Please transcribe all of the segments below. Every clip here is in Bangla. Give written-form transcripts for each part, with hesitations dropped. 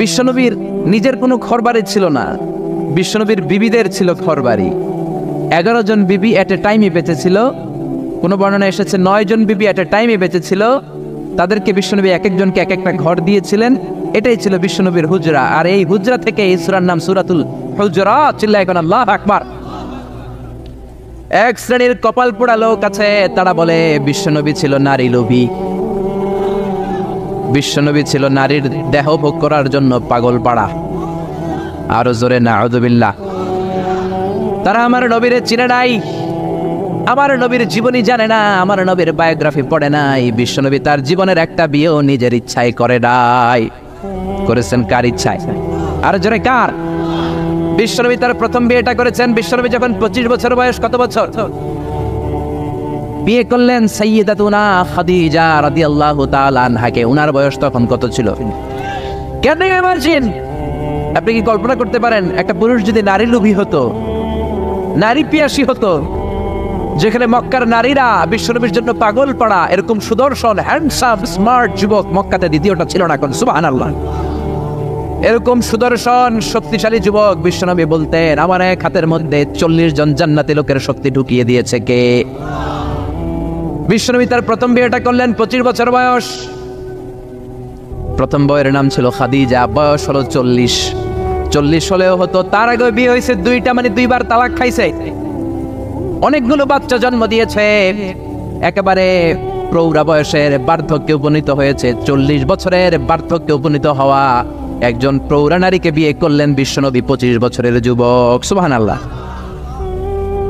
বিশ্বনবীর নিজের কোনো ঘরবাড়ি ছিল না, বিশ্বনবীর বিবিদের ছিল ঘরবাড়ি। 11 জন বিবি এট এ টাইমে বেঁচে ছিল। কোনো বর্ণনা এসেছে 9 জন বিবি এট এ টাইমে বেঁচে ছিল। তাদেরকে বিশ্বনবী এক একজনকে এক একটা ঘর দিয়েছিলেন। এটাই ছিল বিশ্বনবীর হুজরা। আর এই হুজরা থেকে এই সূরার নাম সূরাতুল হুজরাত। চিল্লায় এখন আল্লাহু আকবার। এক শ্রেণীর কপাল পোড়া লোক আছে, তারা বলে বিশ্বনবী ছিল নারী লোভী, বিশ্বনবী ছিল নারীর দেহ ভোগ করার জন্য পাগল পাড়া। আরো জোরে নাউযুবিল্লাহ। তারা আমার নবীরে চিনে নাই, আমার নবীর জীবনী জানে না, আমার নবীর বায়োগ্রাফি পড়ে নাই। বিশ্বনবী তার জীবনের একটা বিয়েও নিজের ইচ্ছায় করে নাই। করেছেন কার ইচ্ছায়? আর জোরে কার? বিশ্বনবী তার প্রথম বিয়েটা করেছেন বিশ্বনবী যখন 25 বছর বয়স। কত বছর? বিয়ে করলেন সাইয়্যিদাতুনা খাদিজা রাদিয়াল্লাহু তাআলা আনহাকে। উনার বয়স তখন কত ছিল? Can you imagine? আপনি কি কল্পনা করতে পারেন একটা পুরুষ যদি নারী লোভী হতো, নারী পিয়াসী হতো, যেখানে মক্কার নারীরা বিশ্বনবীর জন্য পাগল পাড়া, এরকম সুদর্শন হ্যান্ডসাম স্মার্ট যুবক মক্কাতে দ্বিতীয়টা ছিল না। সুবহানাল্লাহ। এরকম সুদর্শন শক্তিশালী যুবক বিশ্বনবী বলতেন, আমার এক হাতের মধ্যে 40 জন জান্নাতি লোকের শক্তি ঢুকিয়ে দিয়েছে কে? বিশ্বনবী তার প্রথম বিয়েটা করলেন 25 বছর বয়স। প্রথম বউয়ের নাম ছিল খাদিজা, বয়স হলো 40 হলেও হতো। তার আগে বিয়ে হয়েছে 2টা, মানে 2বার তালাক খাইছে, অনেকগুলো বাচ্চা জন্ম দিয়েছে, একেবারে প্রৌঢ়া বয়সের বার্ধক্যে উপনীত হয়েছে। 40 বছরের বার্ধক্যে উপনীত হওয়া একজন প্রৌঢ়া নারীকে বিয়ে করলেন বিশ্বনবী 25 বছরের যুবক। সুবহানাল্লাহ।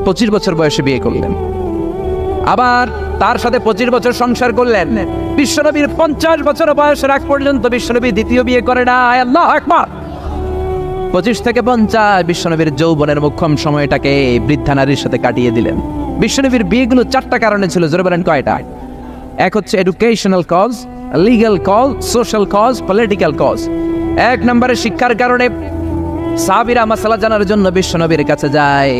25 বছর বয়সে বিয়ে করলেন, আবার তার সাথে 25 বছর সংসার করলেন। বিশ্বনবীর 50 বছর বয়সের আগ পর্যন্ত বিশ্বনবী দ্বিতীয় বিয়ে করে না। আল্লাহু আকবার। 25 থেকে 50 বিশ্বনবীর যৌবনের মোক্ষম সময়টাকে বৃদ্ধা নারীর সাথে কাটিয়ে দিলেন। বিশ্বনবীর বিয়েগুলো 4টা কারণে ছিল। জোরে বলেন কয়টা? এক হচ্ছে educational cause, legal cause, social cause, political cause. 1 নম্বরে শিক্ষার কারণে। সাহাবীরা মাসালা জানার জন্য বিশ্বনবীর কাছে যায়,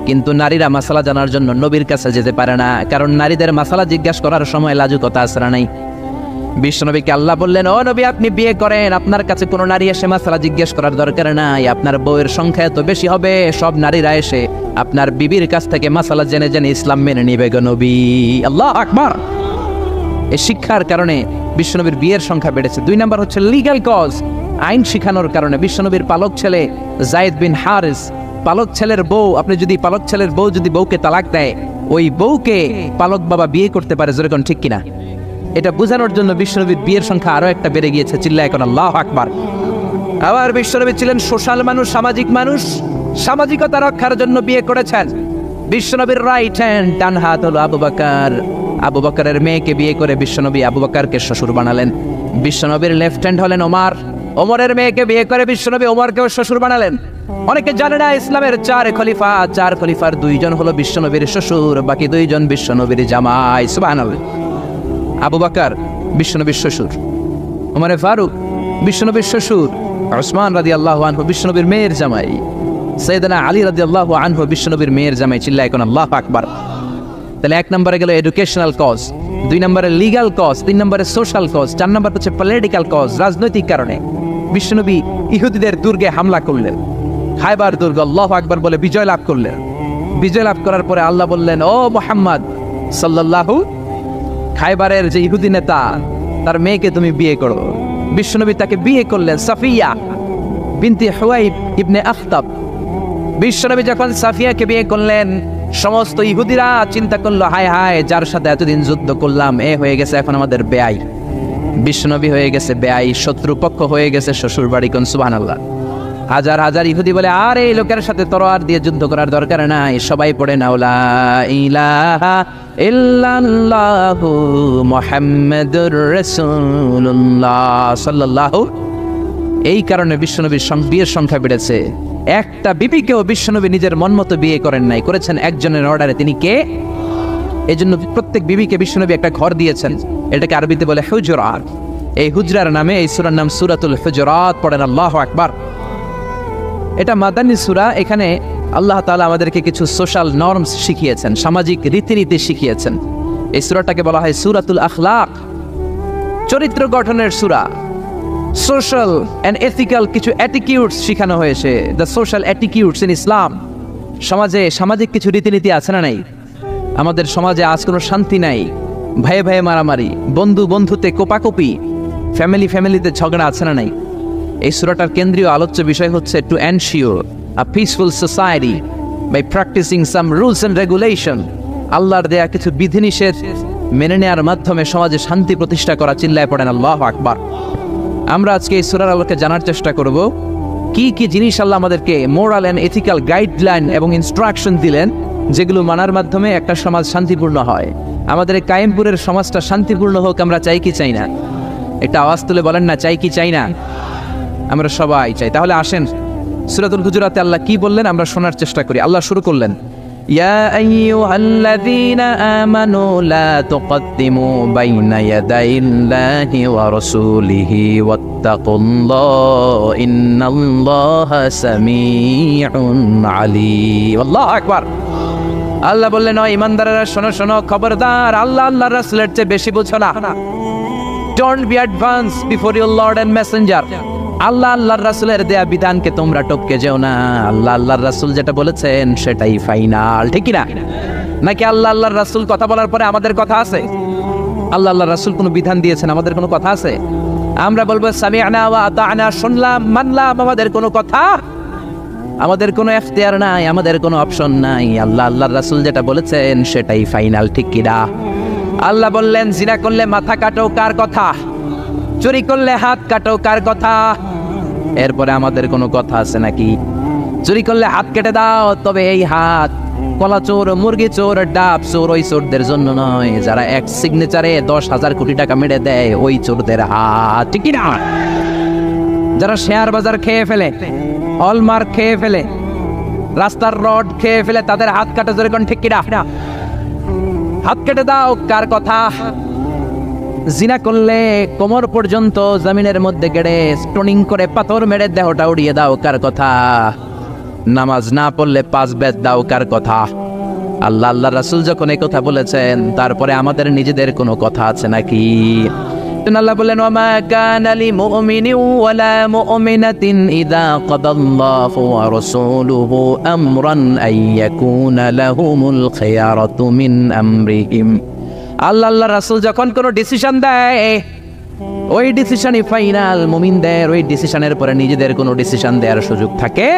কিন্তু নারীরা মাসালা জানার জন্য নবীর কাছে যেতে পারে না, কারণ নারীদের মাসালা জিজ্ঞাসা করার সময় লাজুকতা আসরা নাই। বিশ্বনবীকে আল্লাহ বললেন, ও নবী আপনি বিয়ে করেন, আপনার কাছে কোনো নারী এসে মাসালা জিজ্ঞেস করার দরকার নাই। আপনার বউয়ের সংখ্যা এত বেশি হবে, সব নারীরা এসে আপনার বিবির কাছ থেকে মাসালা জেনে জেনে ইসলাম মেনে নিবে গো নবী। আল্লাহু আকবার। এই শিক্ষার কারণে বিশ্বনবীর বিয়ের সংখ্যা বেড়েছে। 2 নম্বর হচ্ছে লিগ্যাল কজ, আইন শিখানোর কারণে। বিশ্বনবীর পালক ছেলে যায়েদ বিন হারিস, পালক ছেলের বউ, আপনি যদি পালক ছেলের বউ যদি বউকে তালাক দেয়, ওই বউকে পালক বাবা বিয়ে করতে পারে। যেরকম ঠিক কিনা? এটা বোঝানোর জন্য বিশ্বনবীর বিয়ের সংখ্যা আরো একটা বেড়ে গিয়েছে। চিল্লায় এখন আল্লাহু আকবার। আবার বিশ্বনবী ছিলেন সোশ্যাল মানুষ, সামাজিক মানুষ, সামাজিকতা রক্ষার জন্য বিয়ে করেছেন। বিশ্বনবীর রাইট হ্যান্ড, ডান হাত হলো আবু বকর। আবু বকরের মেয়েকে বিয়ে করে বিশ্বনবী আবু বকরকে শ্বশুর বানালেন। বিশ্বনবীর লেফট হ্যান্ড হলেন ওমর। ওমরের মেয়েকে বিয়ে করে বিশ্বনবী ওমরকেও শ্বশুর বানালেন। অনেকে জানে না ইসলামের 4 খলিফা, 4 খলিফার 2 জন হলো বিশ্বনবীর শ্বশুর, বাকি 2 জন বিশ্বনবীর জামাই। সুবহানাল্লাহ। আবু বকর বিশ্বনবীর শ্বশুর, ওমরে ফারুক বিশ্বনবীর শ্বশুর, উসমান রাদিয়াল্লাহু আনহু বিশ্বনবীর মেয়ের জামাই, সাইয়েদনা আলী রাদিয়াল্লাহু আনহু বিশ্বনবীর মেয়ের জামাই। চিল্লায় এখন আল্লাহু আকবার। তাহলে 1 নম্বরে গেল এডুকেশনাল কজ, 2 নম্বরে লিগ্যাল কজ, 3 নম্বরে সোশ্যাল কজ, 4 নম্বর হচ্ছে পলিটিক্যাল কজ, রাজনৈতিক কারণে। বিশ্বনবী ইহুদিদের দুর্গে হামলা করলেন, খায়বার দুর্গ, আল্লাহু আকবার বলে বিজয় লাভ করলেন। বিজয় লাভ করার পরে আল্লাহ বললেন, ও মুহাম্মদ সাল্লাল্লাহু, খায়বারের যে ইহুদি নেতা তার মেয়েকে তুমি বিয়ে করো। বিশ্বনবী তাকে বিয়ে করলেন, সাফিয়া বিনতে হুয়াইব ইবনে আখতাব। বিশ্বনবী যখন সাফিয়াকে বিয়ে করলেন, সমস্ত ইহুদিরা চিন্তা করলো, হায় হায়, যার সাথে এতদিন যুদ্ধ করলাম এ হয়ে গেছে এখন আমাদের বেয়াই। বিশ্বনবী হয়ে গেছে বেয়াই, শত্রুপক্ষ হয়ে গেছে শ্বশুর বাড়ি। কোন সুবহানাল্লাহ। হাজার হাজার ইহুদি বলে, আর এই লোকের সাথে তরোয়ার দিয়ে যুদ্ধ করার দরকার নাই, সবাই পড়ে নাও লা ইলাহা ইল্লাল্লাহু মুহাম্মাদুর রাসূলুল্লাহ সাল্লাল্লাহু। এই কারণে বিশ্বনবীর বিয়ের সংখ্যা বেড়েছে। একটা বিবিকেও বিশ্বনবী নিজের মন মতো বিয়ে করেন নাই, করেছেন একজনের অর্ডারে। তিনি কে? এই জন্য প্রত্যেক বিবিকে বিশ্বনবী একটা ঘর দিয়েছেন, এটাকে আরবিতে বলে হুজরাত। এই হুজরার নামে এই সূরার নাম সূরাতুল হুজরাত। পড়েন আল্লাহু আকবার। এটা মাদানী সূরা। এখানে আল্লাহ তাআলা আমাদেরকে কিছু সোশ্যাল নর্মস শিখিয়েছেন, সামাজিক রীতিনীতি শিখিয়েছেন। এই সূরাটাকে বলা হয় সূরাতুল আখলাক, চরিত্র গঠনের সূরা। সোশ্যাল অ্যান্ড এথিক্যাল কিছু অ্যাটিটিউডস শেখানো হয়েছে, দ্য সোশ্যাল অ্যাটিটিউডস ইন ইসলাম। সমাজে সামাজিক কিছু রীতিনীতি আছে না নাই? আমাদের সমাজে আজ কোনো শান্তি নাই, ভাইয়ে ভাইয়ে মারামারি, বন্ধু বন্ধুতে কোপাকুপি, ফ্যামিলিতে ঝগড়া আছে না নাই? এই সূরাটার কেন্দ্রীয় আলোচ্য বিষয় হচ্ছে to ensure a peaceful society by practicing some rules and regulation. আল্লাহর দেয়া কিছু বিধিনিষেধ মেনে নেওয়ার মাধ্যমে সমাজে শান্তি প্রতিষ্ঠা করা। চিল্লায় পড়েন আল্লাহু আকবার। আমরা আজকে এই সূরার আলোকে জানার চেষ্টা করব কি কি জিনিস আল্লাহ আমাদেরকে মোরাল অ্যান্ড এথিক্যাল গাইডলাইন এবং ইনস্ট্রাকশন দিলেন, যেগুলো মানার মাধ্যমে একটা সমাজ শান্তিপূর্ণ হয়। আমাদের এই কায়েমপুরের সমাজটা শান্তিপূর্ণ হোক, আমরা চাই কি চাই না? একটা আওয়াজ তুলে বলেন না, চাই কি চাই না? আমরা সবাই চাই। তাহলে আসেন সূরাতুল হুজুরাতে আল্লাহ কি বললেন আমরা শোনার চেষ্টা করি। আল্লাহ শুরু করলেন, ইয়া আইয়ুহাল্লাযীনা আমানু লা তুকদ্দিমু বাইনা ইয়াদাইল্লাহি ওয়া রাসূলিহি ওয়াত্তাকুল্লাহ ইন্নাল্লাহা সামিউন আলীম। আল্লাহু আকবার। আল্লাহ বললেন, ও ঈমানদারেরা শোনো শোনো, খবরদার আল্লাহ আল্লাহর রাসূলের চেয়ে বেশি বুঝো না। Don't be advance before your lord and messenger. Allah আল্লাহর রাসূলের দেয়া বিধানকে তোমরা টপকে যেও না। আল্লাহ আল্লাহর রাসূল যেটা বলেছেন সেটাই ফাইনাল, ঠিক কি না? নাকি আল্লাহ আল্লাহর রাসূল কথা বলার পরে আমাদের কথা আছে? আল্লাহ আল্লাহর রাসূল কোনো বিধান দিয়েছেন, আমাদের কোনো কথা আছে? আমরা বলবো সামি'না ওয়া আতা'না, শুনলাম মানলাম, আমাদের কোনো কথা, আমাদের কোনো এখতিয়ার নাই, আমাদের কোনো অপশন নাই। আল্লাহ আল্লাহর রাসূল যেটা বলেছেন সেটাই ফাইনাল, ঠিক কি না? আল্লাহ বললেন, জিনা করলে মাথা কাটো, কার কথা? চুরি করলে হাত কাটো, কার কথা? এরপরে আমাদের কোনো কথা আছে নাকি? চুরি করলে হাত কেটে দাও, তবে এই হাত কলা চোর, মুরগি চোর, ডাব চোর, ওই চোরদের জন্য নয়, যারা এক সিগনেচারে 10,000 কোটি টাকা মেরে দেয়, ওই চোরদের হাত, ঠিক না? যারা শেয়ার বাজার খেয়ে ফেলে, হলমার্ক খেয়ে ফেলে, রাস্তার রড খেয়ে ফেলে, তাদের হাত কাটা, জোরে কোন ঠিক কি না? হাত কেটে দাও, কার কথা? জিনা করলে কোমর পর্যন্ত জমিনের মধ্যে গেড়ে স্টোনিং করে পাথর মেরে দেহটা উড়িয়ে দাও, কার কথা? নামাজ না পড়লে 5 বেত দাও, কার কথা? আল্লাহ আল্লাহ রাসূল যখন এই কথা বলেছেন, তারপরে আমাদের নিজেদের কোনো কথা আছে নাকি? আল্লাহ বললেন, ওয়ামা কানা লিমুমিনিন ওয়ালা মুমিনাতিন ইযা কাদাল্লাহু ওয়া রাসূলুহু আমরান আইয়াকুনা লাহুমুল খিয়ারাতু মিন আমরিহিম। আল্লাহ আল্লাহ রাসূল যখন কোনো ডিসিশন দেয়, ওই ডিসিশনই ফাইনাল। মুমিনদের ওই ডিসিশনের পরে নিজেদের কোনো ডিসিশন দেওয়ার সুযোগ থাকে?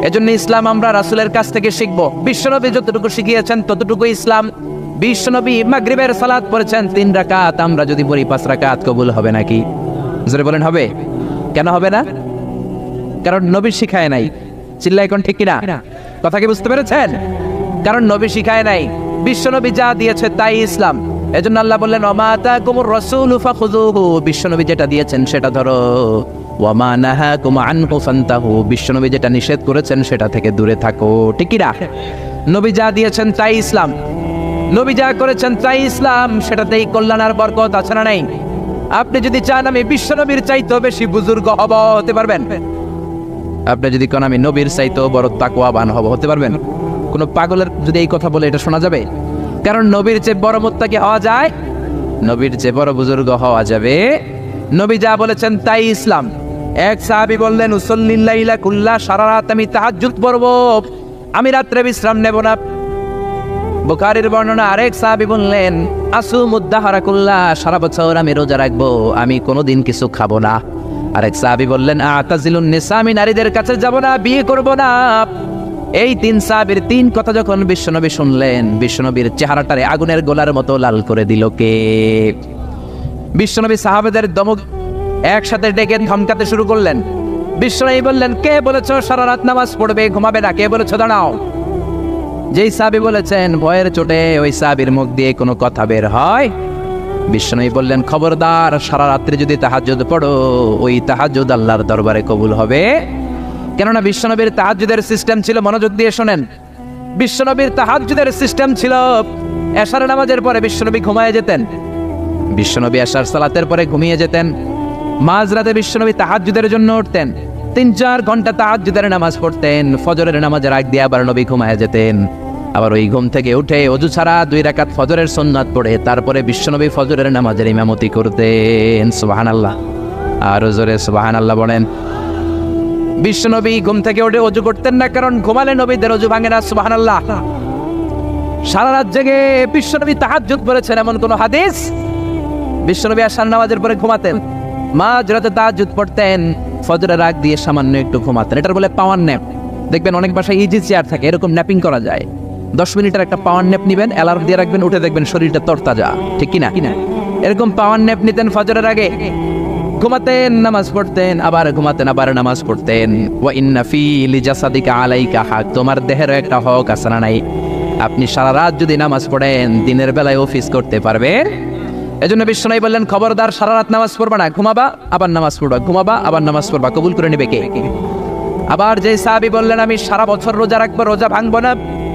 এজন্য ইসলাম আমরা রাসূলের কাছ থেকে শিখবো। বিশ্বনবী যতটুকু শিখিয়েছেন ততটুকু ইসলাম। বিশ্বনবী মাগরিবের সালাত পড়েছেন 3 রাকাত, আমরা যদি পড়ি 5 রাকাত, কবুল হবে নাকি? জোরে বলেন হবে? কেন হবে না? কারণ নবী শিখায় নাই। চিল্লাই কোন ঠিক কিনা? কথা কি বুঝতে পেরেছেন? কারণ নবী শিখায় নাই, বিশ্বনবী যা দিয়েছে তাই ইসলাম। এজন্য আল্লাহ বললেন, ওমা আতাকুমুর রাসূলু ফাখুযুহু, বিশ্বনবী যেটা দিয়েছেন সেটা ধরো। ওয়ামা নাহাকুম আনহু ফান্তাহু, বিশ্বনবী যেটা নিষেধ করেছেন সেটা থেকে দূরে থাকো, ঠিক কি না? নবী যা দিয়েছেন তাই ইসলাম, নবী যা করেছেন তাই ইসলাম, সেটাতেই কল্যাণ আর বরকত আছে না নাই? আপনি যদি চান আমি বিশ্বনবীর চাইতেও বেশি বুজুর্গ হব, হতে পারবেন? আপনি যদি কোন আমি নবীর চাইতেও বড় তাকওয়াবান হব, হতে পারবেন? কোন পাগলের যদি এই কথা বলে এটা শোনা যাবে? কারণ নবীর চেয়ে বড় মুত্তাকি হওয়া যায়, নবীর চেয়ে বড় বুজুর্গ হওয়া যাবে। নবী যা বলেছেন তাই ইসলাম। এক সাহাবী বললেন, উসাল্লিল লাইলা কুল্লা, সারা রাত আমি তাহাজ্জুদ পড়ব, আমি রাত্রে বিশ্রাম নেব না। বুখারীর বর্ণনা। আরেক সাহাবী বললেন, আসুমুদ দাহরা কুল্লা, সারা বছর আমি রোজা রাখবো, আমি কোনোদিন কিছু খাবো না। আরেক সাহাবী বললেন, আতাজিলুন নিসা, আমি নারীদের কাছে যাব না, বিয়ে করব না। এই 3 সাহাবীর 3 কথা যখন বিশ্বনবী শুনলেন, বিশ্বনবীর চেহারাটারে আগুনের গোলার মতো লাল করে দিল কে? বিশ্বনবী সাহাবাদের দমক একসাথে ডেকে ধমকাতে শুরু করলেন। বিশ্বনবী বললেন, কে বলেছো সারা রাত নামাজ পড়বে, ঘুমাবে না? কে বলেছো? দাঁড়াও। যেই সাহাবী বলেছেন, ভয়ের চোটে ওই সাহাবীর মুখ দিয়ে কোনো কথা বের হয়। বিশ্বনবী বললেন, খবরদার, সারা রাত্রি যদি তাহাজ্জুদ পড়ো, ওই তাহাজ্জুদ আল্লাহর দরবারে কবুল হবে। কেননা বিশ্বনবীর তাহাজ্জুদের সিস্টেম ছিল, মনোযোগ দিয়ে শোনেন, বিশ্বনবীর তাহাজ্জুদের সিস্টেম ছিল, এশার নামাজের পরে বিশ্বনবী ঘুমিয়ে যেতেন। বিশ্বনবী এশার সালাতের পরে ঘুমিয়ে যেতেন। মাঝরাতে বিশ্বনবী তাহাজ্জুদের জন্য উঠতেন, 3-4 ঘন্টা তাহাজ্জুদের নামাজ পড়তেন। ফজরের নামাজের আগ দিয়ে আবার নবী ঘুমিয়ে যেতেন। আবার ওই ঘুম থেকে উঠে ওযু ছাড়া 2 রাকাত ফজরের সুন্নাত পড়ে তারপরে বিশ্বনবী ফজরের নামাজের ইমামতি করতেন। সুবহানাল্লাহ। আর জোরে সুবহানাল্লাহ বলেন। বিশ্বনবী ঘুম থেকে উঠে ওযু করতেন না, কারণ ঘুমালে নবীদের ওযু ভাঙে না। সুবহানাল্লাহ। সারা রাত জেগে বিশ্বনবী তাহাজ্জুদ পড়েছেন এমন কোন হাদিস? বিশ্বনবী আশার নামাজের পরে ঘুমাতেন, মাঝরাতে তাহাজ্জুদ পড়তেন, ফজরের আগ দিয়ে সামান্য একটু ঘুমাতেন। এটার বলে পাওয়ার ন্যাপ। দেখবেন অনেক বাসায় ইজি চেয়ার থাকে, এরকম ন্যাপিং করা যায়। 10 মিনিটের একটা পাওয়ার ন্যাপ নিবেন, অ্যালার্ম দিয়ে রাখবেন, উঠে দেখবেন শরীরটা তরতাজা, ঠিক কিনা? এরকম পাওয়ার ন্যাপ নিতেন ফজরের আগে, ঘুমাতেন, নামাজ পড়তেন, আবার ঘুমাতেন, আবার নামাজ পড়তেন। ওয়া ইন্না ফি লিজাসাদিকা আলাইকা হক, তোমার দেহের একটা হক আছে না নাই? আপনি সারা রাত যদি নামাজ পড়েন, দিনের বেলায় অফিস করতে পারবেন। এজন্য বিশ্বনবী বললেন, খবরদার সারা রাত নামাজ পড়বা না, ঘুমাবা আবার নামাজ পড়বা, ঘুমাবা আবার নামাজ পড়বা, কবুল করে নেবে কে? আবার যে সাহাবী বললেন আমি সারা বছর রোজা রাখবো, রোজা ভাঙবো না,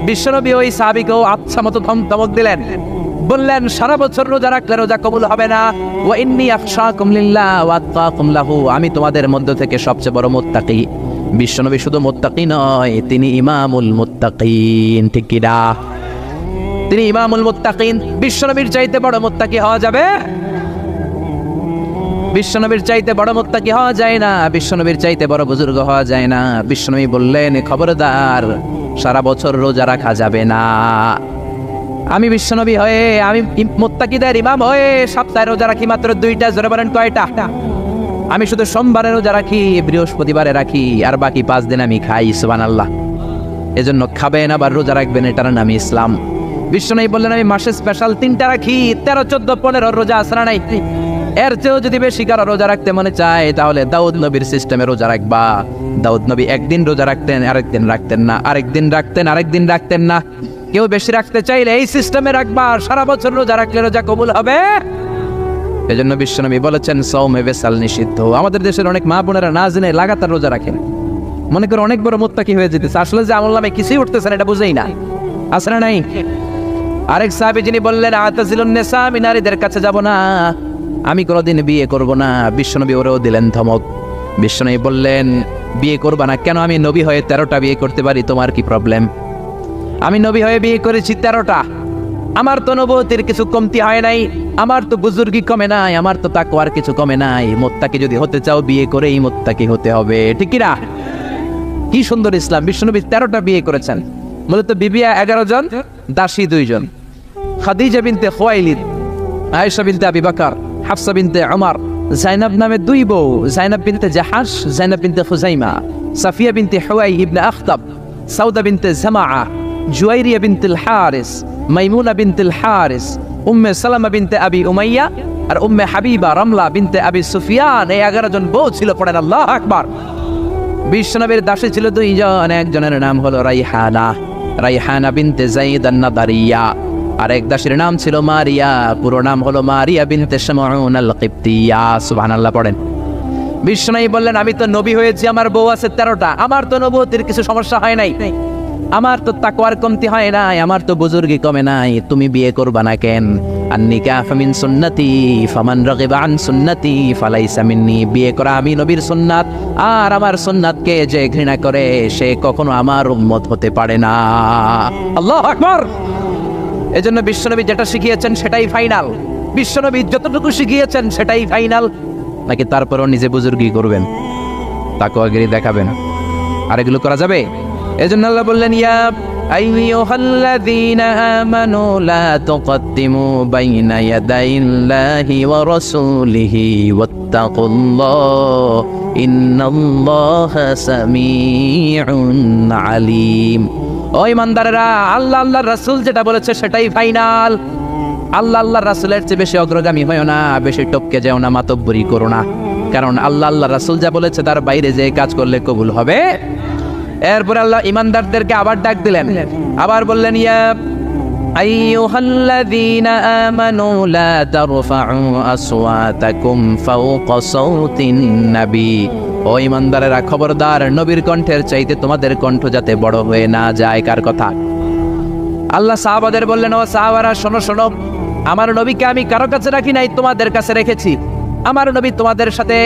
বিশ্বনবী ওই সাহাবীকেও আচ্ছা মতো ধমক দিলেন, বললেন সারা বছর রোজা রাখলে রোজা কবুল হবে না। ওয়া ইন্নী আখশাকুম লিল্লাহ ওয়া আত্তাকুম লাহু, আমি তোমাদের মধ্য থেকে সবচেয়ে বড় মুত্তাকি। বিশ্বনবী শুধু মুত্তাকি নয়, তিনি ইমামুল মুত্তাকিন, ঠিক কি না? তিনি ইমামুল মুত্তাকিন। বিশ্বনবীর চাইতে বড় মুত্তাকি হওয়া যাবে? বিশ্বনবীর চাইতে বড় মুত্তাকি হওয়া যায় না, বিশ্বনবীর চাইতে বড় বুজুর্গ হওয়া যায় না। বিশ্বনবী বললেন, খবরদার সারা বছর রোজা রাখা যাবে না। আমি বিশ্বনবী হয়ে, আমি মুত্তাকিদের ইমাম হয়ে সপ্তাহে রোজা রাখি মাত্র 2টা। জোরে বলেন কয়টা? আমি শুধু সোমবারে রোজা রাখি, বৃহস্পতিবারে রাখি, আর বাকি 5 দিন আমি খাই। সুবহানাল্লাহ। এজন্য খাবেন আবার রোজা রাখবেন, এটার নাম ইসলাম। বিশ্বনবী বললেন, আমি মাসে স্পেশাল 3টা রাখি, 13, 14, 15 রোজা আসরা নাই। এর চেয়েও যদি বেশি কারো রোজা রাখতে মনে চায়, তাহলে দাউদ নবীর সিস্টেমে রোজা রাখবা। দাউদ নবী একদিন রোজা রাখতেন, আরেকদিন রাখতেন না, আরেকদিন রাখতেন, আরেকদিন রাখতেন না। কেউ বেশি রাখতে চাইলে এই সিস্টেমে রাখবা, সারা বছর রোজা রাখলে রোজা কবুল হবে। এজন্য বিশ্বনবী বলেছেন, সওমে বেসাল নিষিদ্ধ। আমাদের দেশের অনেক মা বোনেরা না জেনে লাগাতার রোজা রাখেন, মনে করে অনেক বড় মুত্তাকি হয়ে যেতেছে, আসলে যে আমল নামে কিছুই উঠতেছে না, এটা বুঝেই না। আসলে নাই। আরেক সাহাবী যিনি বললেন, আতাজিলুন নিসা, আমি নারীদের কাছে যাব না, আমি কোনোদিন বিয়ে করব না। বিশ্বনবী ওরেও দিলেন ধমক। বিশ্বনবী বললেন, বিয়ে করবা না কেন? আমি নবী হয়ে 13টা বিয়ে করতে পারি, তোমার কি প্রবলেম? আমি নবী হয়ে বিয়ে করেছি 13টা, আমার তো নবুয়তের কিছু কমতি হয় নাই, আমার তো বুজুর্গি কমে নাই, আমার তো তাকওয়ার কিছু কমে নাই। মুত্তাকি যদি হতে চাও, বিয়ে করেই মুত্তাকি হতে হবে, ঠিক কি না? কি সুন্দর ইসলাম! বিশ্বনবী 13টা বিয়ে করেছেন। মূলত বিবিয়া 11 জন, দাসী 2 জন। খাদিজা বিনতে খুয়াইলিদ, আয়েশা বিনতে আবি বকর, হাফসা বিনতে ওমর, জাইনাব নামে 2 বউ, জাইনাব বিনতে জাহাশ, জাইনাব বিনতে খুজাইমা, সাফিয়া বিনতে হুয়াই ইবনে আখতাব, সাউদা বিনতে জামাআ, জুয়াইরিয়া বিনতুল হারিস, মাইমুনা বিনতুল হারিস, উম্মে সালামা বিনতে আবি উমাইয়া, আর উম্মে হাবিবা রামলা বিনতে আবি সুফিয়ান। এই 11 জন বউ ছিল। পড়েন আল্লাহু আকবার। বিশ্বনবীর দাসী ছিল 2 জন, একজনের নাম হলো রাইহানা, রাইহানা বিনতে যায়েদ আন-নাদারিয়া, আর এক দাসীর নাম ছিল মারিয়া, পুরো নাম হলো মারিয়া বিনতে শামউন আল-কিবতিয়া। সুবহানাল্লাহ পড়েন। বিশ্বনবী বললেন, আমি তো নবী হয়েছি, আমার বউ আছে 13টা, আমার তো নবুয়তের কিছু সমস্যা হয় নাই, আমার তো তাকওয়ার কমতি হয় নাই, আমার তো বুজুর্গি কমে নাই, তুমি বিয়ে করবা না কেন? আন-নিকাহু মিন সুন্নতি ফামান রাগিবা আন সুন্নতি ফালাইসা মিন্নি। বিয়ে করা আমি নবীর সুন্নাত, আর আমার সুন্নাতকে যে ঘৃণা করে সে কখনো আমার উম্মত হতে পারে না। আল্লাহু আকবার। এজন্য বিশ্বনবী যেটা শিখিয়েছেন সেটাই ফাইনাল। বিশ্বনবী যতটুকু শিখিয়েছেন সেটাই ফাইনাল। নাকি তারপরও নিজে বুজুর্গি করবেন, তাকওয়াগিরি দেখাবেন, আর এগুলো করা যাবে? এজন্য আল্লাহ বললেন, ইয়া আইয়ুহাল্লাযীনা আমানু লা তুকদ্দিমু বাইনা ইয়াদাইল্লাহি ওয়া রাসূলিহি ওয়াত্তাকুল্লাহ ইন্নাল্লাহা সামিউন আলীম। ও ঈমানদারেরা, আল্লাহ আল্লাহর রাসূল যেটা বলেছে সেটাই ফাইনাল। আল্লাহ আল্লাহর রাসূলের চেয়ে বেশি অগ্রগামী হয় না, বেশি টপকে যাও না, মাতব্বরি করো না, কারণ আল্লাহ আল্লাহর রাসূল যা বলেছে তার বাইরে যে কাজ করলে কবুল হবে। এরপর আল্লাহ ইমানদারদেরকে আবার ডাক দিলেন, আবার বললেন, ইয়া আইয়ুহাল্লাযীনা আমানু লা তারফাউ আসওয়াতাকুম ফাওকা সাওতিন নবী। ও ইমানদারেরা, খবরদার নবীর কণ্ঠের চাইতে তোমাদের কণ্ঠ যাতে বড় হয়ে না যায়। কার কথা? আল্লাহ সাহাবাদের বললেন, ও সাহাবারা শোনো শোনো, আমার নবীকে আমি কারো কাছে রাখি নাই, তোমাদের কাছে রেখেছি। আমার নবী তোমাদের সাথে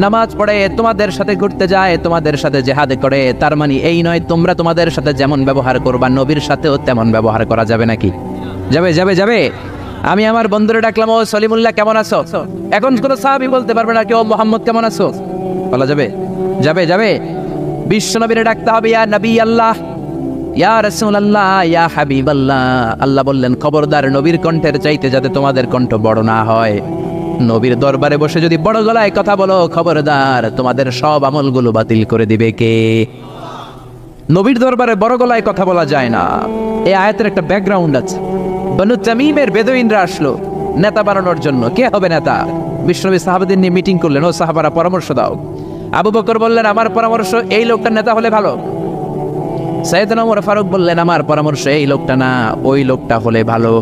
নামাজ পড়ে, তোমাদের সাথে ঘুরতে যায়, তোমাদের সাথে জিহাদ করে। তার মানে এই নয় তোমরা তোমাদের সাথে যেমন ব্যবহার করবা, নবীর সাথেও তেমন ব্যবহার করা যাবে নাকি? যাবে যাবে যাবে। আমি আমার বন্ধুরে ডাকলাম, ও সলিমুল্লাহ কেমন আছো? এখন কোন সাহাবী বলতে পারবে না কেউ মোহাম্মদ কেমন আছো, বলা যাবে? যাবে যাবে। বিশ্ব নবীরে ডাকতে হবে, ইয়া নবী আল্লাহ, ইয়া রাসূলুল্লাহ, ইয়া হাবিবাল্লাহ। আল্লাহ বললেন খবরদার নবীর কণ্ঠের চাইতে যাতে তোমাদের কণ্ঠ বড় না হয়। নবীর দরবারে বসে যদি বড় গলায় কথা বলো, খবরদার তোমাদের সব আমলগুলো বাতিল করে দিবে কে? নবীর দরবারে বড় গলায় কথা বলা যায় না। এই আয়াতের একটা ব্যাকগ্রাউন্ড আছে। বনু তামিমের বেদুইনরা আসলো নেতা বানানোর জন্য। কে হবে নেতা? বিশ্বনবী সাহাবাদের নিয়ে মিটিং করলেন, ও সাহাবারা পরামর্শ দাও। আবু বকর বললেন আমার পরামর্শ এই লোকটার নেতা হলে ভালো। সাইয়েদনা ওমর ফারুক বললেন আমার পরামর্শ এই লোকটা না, ওই লোকটা হলে ভালো।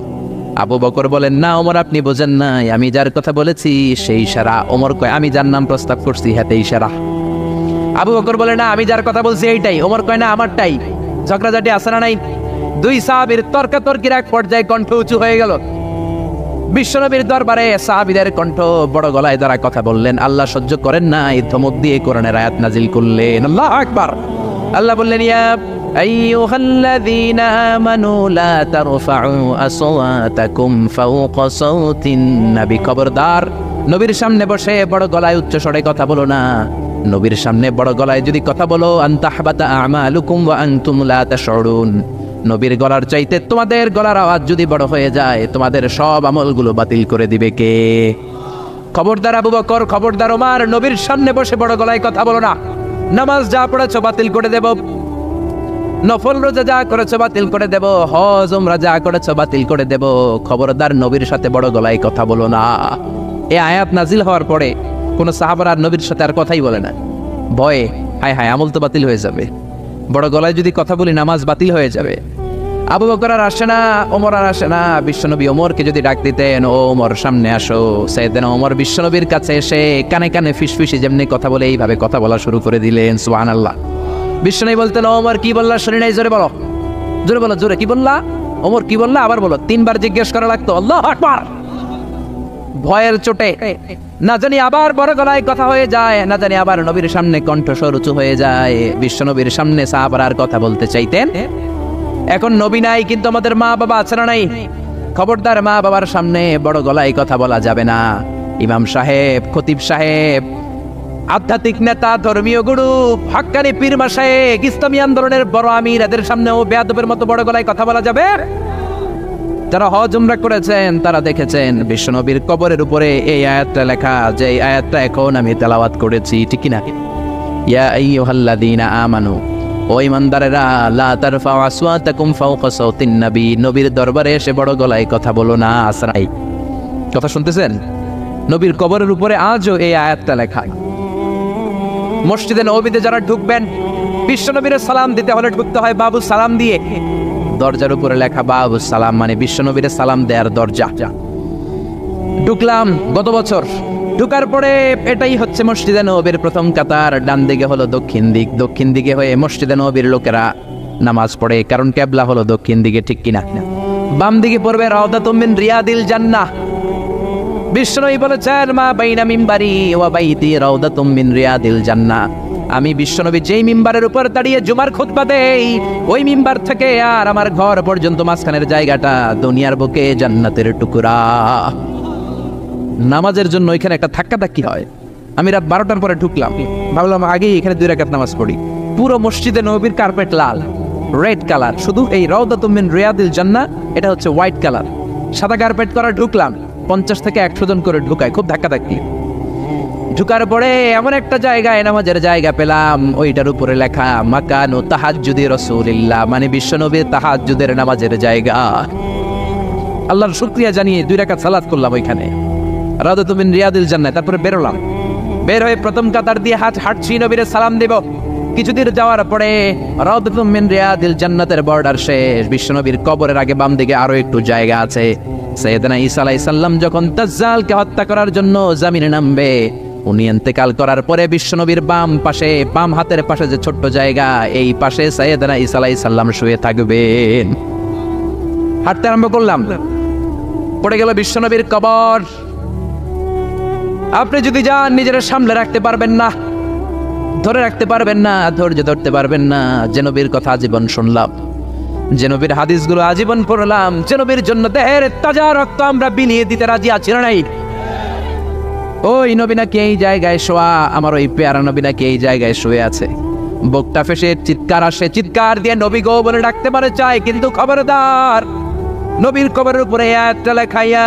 আবু বকর বলেন না ওমর আপনি বোঝেন নাই, আমি যার কথা বলেছি সেই ইশারা। ওমর কয় আমি যার নাম প্রস্তাব করছি হাতে ইশারা। আবু বকর বলে না আমি যার কথা বলছি এইটাই। ওমর কয় না আমারটাই। ঝগড়াঝাটি আছে না নাই? দুই সাহাবীর তর্কাতর্কির এক পর্যায়ে কণ্ঠ উঁচু হয়ে গেল। বিশ্বনবীর দরবারে সাহাবীদের কণ্ঠ বড় গলায় দ্বারা কথা বললেন। আল্লাহ সহ্য করেন না, এই ধমক দিয়ে কোরআনের আয়াত নাজিল করলেন। আল্লাহু আকবার। আল্লাহ বললেন ইয়া আইয়ুহাল্লাযীনা আমানু লা তারফাউ আসওয়াতাকুম ফাওকা সাওতিন নবী, খবরদার নবীর সামনে বসে বড় গলায় উচ্চ স্বরে কথা বলো না। নবীর সামনে বড় গলায় যদি কথা বলো আনতাহবাতা আমালুকুম ওয়া আনতুম লা তাশউরুন, নবীর গলার চাইতে তোমাদের গলার আওয়াজ যদি বড় হয়ে যায় তোমাদের সব আমলগুলো বাতিল করে দিবে কে? খবরদার আবু বকর, খবরদার ওমর, নবীর সামনে বসে বড় গলায় কথা বলো না। নামাজ যা পড়েছো বাতিল করে দেব, নফল রোজা যা করেছো বাতিল করে দেব, হজ উমরা যা করেছো বাতিল করে দেব। খবরদার নবীর সাথে বড় গলায় কথা বলো না। এই আয়াত নাজিল হওয়ার পরে কোন সাহাবারা নবীর সাথে আর কথাই বলে না। ভয়ে হায় হায় আমল তো বাতিল হয়ে যাবে, বড় গলায় যদি কথা বলি নামাজ বাতিল হয়ে যাবে। আবু বকর আর আসে না, ওমর আর আসে না। বিশ্বনবী ওমরকে যদি ডাক দিতেন, ও ওমর সামনে আসো, সাইয়েদনা ওমর বিশ্বনবীর কাছে এসে কানে কানে ফিসফিসে যেমনি কথা বলে এইভাবে কথা বলা শুরু করে দিলেন। সুবহানাল্লাহ। বিশ্বনবী বলতেন ওমর কি বললা শুনি নাই, জোরে বলো, জোরে বলো, জোরে কি বললা? ওমর কি বললা আবার বলো। তিনবার জিজ্ঞেস করা লাগতো। আল্লাহু আকবার। ভয়ের চোটে না জানি আবার বড় গলায় কথা হয়ে যায়, না জানি আবার নবীর সামনে কণ্ঠস্বর উঁচু হয়ে যায়। বিশ্বনবীর সামনে সাহাবারা আর কথা বলতে চাইতেন। এখন নবী নাই কিন্তু আমাদের মা বাবা আছে না নাই? খবরদার মা বাবার সামনে বড় গলায় কথা বলা যাবে না। ইমাম সাহেব, খতিব সাহেব, আধ্যাত্মিক নেতা, ধর্মীয় গুরু, হাক্কানি পীর মাশায়েখ, ইসলামী আন্দোলনের বড় আমির, এদের সামনেও বেয়াদবের মতো বড় গলায় কথা বলা যাবে? যারা হজ উমরা করেছেন তারা দেখেছেন বিশ্বনবীর কবরের উপরে এই আয়াতটা লেখা, যে আয়াতটা এখন আমি তেলাওয়াত করেছি, ঠিক না? ইয়া আইয়ুহাল্লাযীনা আমানু, ও ঈমানদারেরা, লা তারফাউ আসওয়াতাকুম ফাওকা সাওতিন নবী, নবীর দরবারে এসে বড় গলায় কথা বলো না। আসরাই কথা শুনতেছেন? নবীর কবরের উপরে আজও এই আয়াতটা লেখা। মসজিদে নববীতে যারা ঢুকবেন, বিশ্বনবীর সালাম দিতে হলে ঢুকতে হয় বাবু সালাম দিয়ে। দরজার উপরে লেখা বাবু সালাম, মানে বিশ্বনবীর সালাম দেয়ার দরজা। ঢুকলাম গত বছর। ঢুকার পরে এটাই হচ্ছে মসজিদে নববীর প্রথম কাতার। ডান দিকে হলো দক্ষিণ দিক, দক্ষিণ দিকে হয়ে মসজিদে নববীর লোকেরা নামাজ পড়ে, কারণ কিবলা হলো দক্ষিণ দিকে, ঠিক কিনা? বাম দিকে পড়বে রাউদাতুম মিন রিয়াদিল জান্নাহ। বিশ্বনবী বলেছেন মা বাইনা মিম্বারি ওয়া বাইতি রাউদাতুম মিন রিয়াদিল জান্নাহ। আমি বিশ্বনবী যেই মিম্বারের উপর দাঁড়িয়ে জুমার খুতবা দেই, ওই মিম্বার থেকে আর আমার ঘর পর্যন্ত মাঝখানের জায়গাটা দুনিয়ার বুকে জান্নাতের টুকরা। নামাজের জন্য এখানে একটা ধাক্কাধাক্কি হয়। আমি রাত 12টার পরে ঢুকলাম, ভাবলাম আগেই এখানে 2 রাকাত নামাজ পড়ি। পুরো মসজিদে নববীর কার্পেট লাল, রেড কালার, শুধু এই রাউদাতুম মিন রিয়াদিল জান্নাহ এটা হচ্ছে হোয়াইট কালার, সাদা কার্পেট করা। ঢুকলাম, 50 থেকে 100 জন করে ঢুকায়, খুব ধাক্কাধাক্কি। ঢুকার পরে এমন একটা জায়গায় নামাজের জায়গা পেলাম, ওইটার উপরে লেখা মাকানু তাহাজ্জুদি রাসূলিল্লাহ, মানে বিশ্বনবীর তাহাজ্জুদের নামাজের জায়গা। আল্লাহর শুকরিয়া জানিয়ে 2 রাকাত সালাত করলাম ওইখানে, রাউদাতুম মিন রিয়াদিল জান্নাহ। তারপরে বেরোলাম, বের হয়ে প্রথম কাতার দিয়ে হাঁটছি, নবীর সালাম দেব। কিছুদিন যাওয়ার পরে রাউদাতুম মিন রিয়াদিল জান্নাতের বর্ডার শেষ। বিশ্বনবীর কবরের আগে বাম দিকে আরো একটু জায়গা আছে। সাইয়েদনা ঈসা আলাইহিস সালাম যখন দাজ্জালকে হত্যা করার জন্য জমিনে নামবে, উনি ইন্তেকাল করার পরে বিশ্বনবীর বাম পাশে, বাম হাতের পাশে যে ছোট্ট জায়গা, এই পাশে সাইয়েদনা ঈসা আলাইহিস সালাম শুয়ে থাকবেন। হাঁটতে আরম্ভ করলাম, পড়ে গেল বিশ্বনবীর কবর। আপনি যদি যান নিজের সামলে রাখতে পারবেন না, ধরে রাখতে পারবেন না, ধৈর্য ধরতে পারবেন না। যে নবীর কথা জীবন শুনলাম, যে নবীর হাদিসগুলো আজীবন পড়লাম, যে নবীর জন্য দেহের তাজা রক্ত আমরা বিলিয়ে দিতে রাজি আছি না নাই? ওই নবী নাকি এই জায়গায় শোয়া, আমার ওই পেয়ারা নবী নাকি এই জায়গায় শুয়ে আছে। বুকটা ফেসে চিৎকার আসে, চিৎকার দিয়ে নবী গো বলে ডাকতে পারে চায়, কিন্তু খবরদার নবীর কবরের উপরে একটা লেখাইয়া